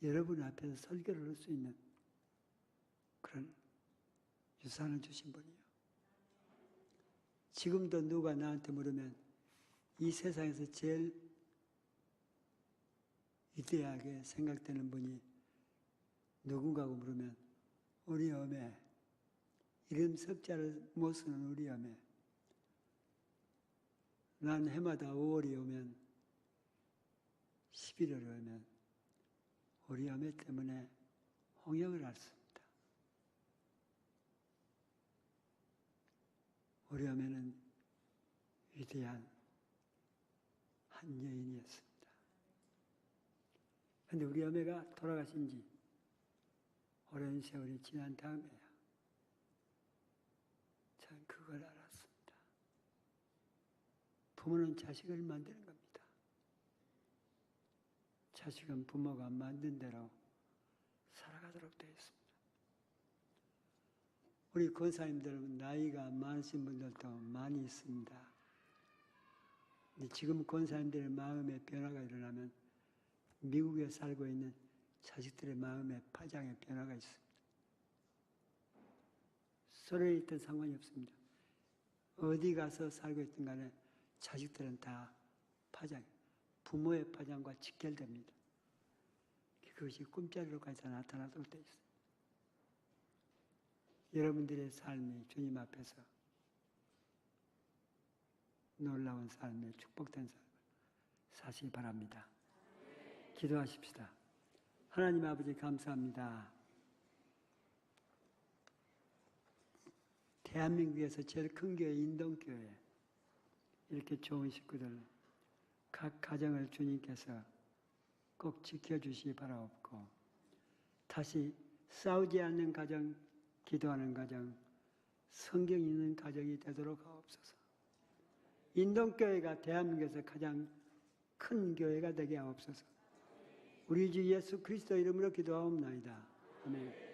여러분 앞에서 설교를 할 수 있는 그런 유산을 주신 분이에요. 지금도 누가 나한테 물으면 이 세상에서 제일 위대하게 생각되는 분이 누군가고 물으면 우리 어메, 이름 석자를 못 쓰는 우리 어메. 난 해마다 5월이 오면 11월이 오면 우리 어메 때문에 홍역을 앓습니다. 우리 어메는 위대한 한 여인이었습니다. 그런데 우리 어메가 돌아가신 지 오랜 세월이 지난 다음에야 전 그걸 알았습니다. 부모는 자식을 만드는 겁니다. 자식은 부모가 만든 대로 살아가도록 되어 있습니다. 우리 권사님들 나이가 많으신 분들도 많이 있습니다. 지금 권사님들의 마음의 변화가 일어나면 미국에 살고 있는 자식들의 마음의 파장의 변화가 있습니다. 소련에 있든 상관이 없습니다. 어디 가서 살고 있든 간에 자식들은 다 파장, 부모의 파장과 직결됩니다. 그것이 꿈자리로까지 나타나도 때 있어요. 여러분들의 삶이 주님 앞에서 놀라운 삶의 축복된 삶을 사시기 바랍니다. 기도하십시다. 하나님 아버지 감사합니다. 대한민국에서 제일 큰 교회 인동교회 이렇게 좋은 식구들 각 가정을 주님께서 꼭 지켜주시기 바라옵고 다시 싸우지 않는 가정, 기도하는 가정, 성경 있는 가정이 되도록 하옵소서. 인동교회가 대한민국에서 가장 큰 교회가 되게 하옵소서. 우리 주 예수 그리스도 이름으로 기도하옵나이다. 아멘.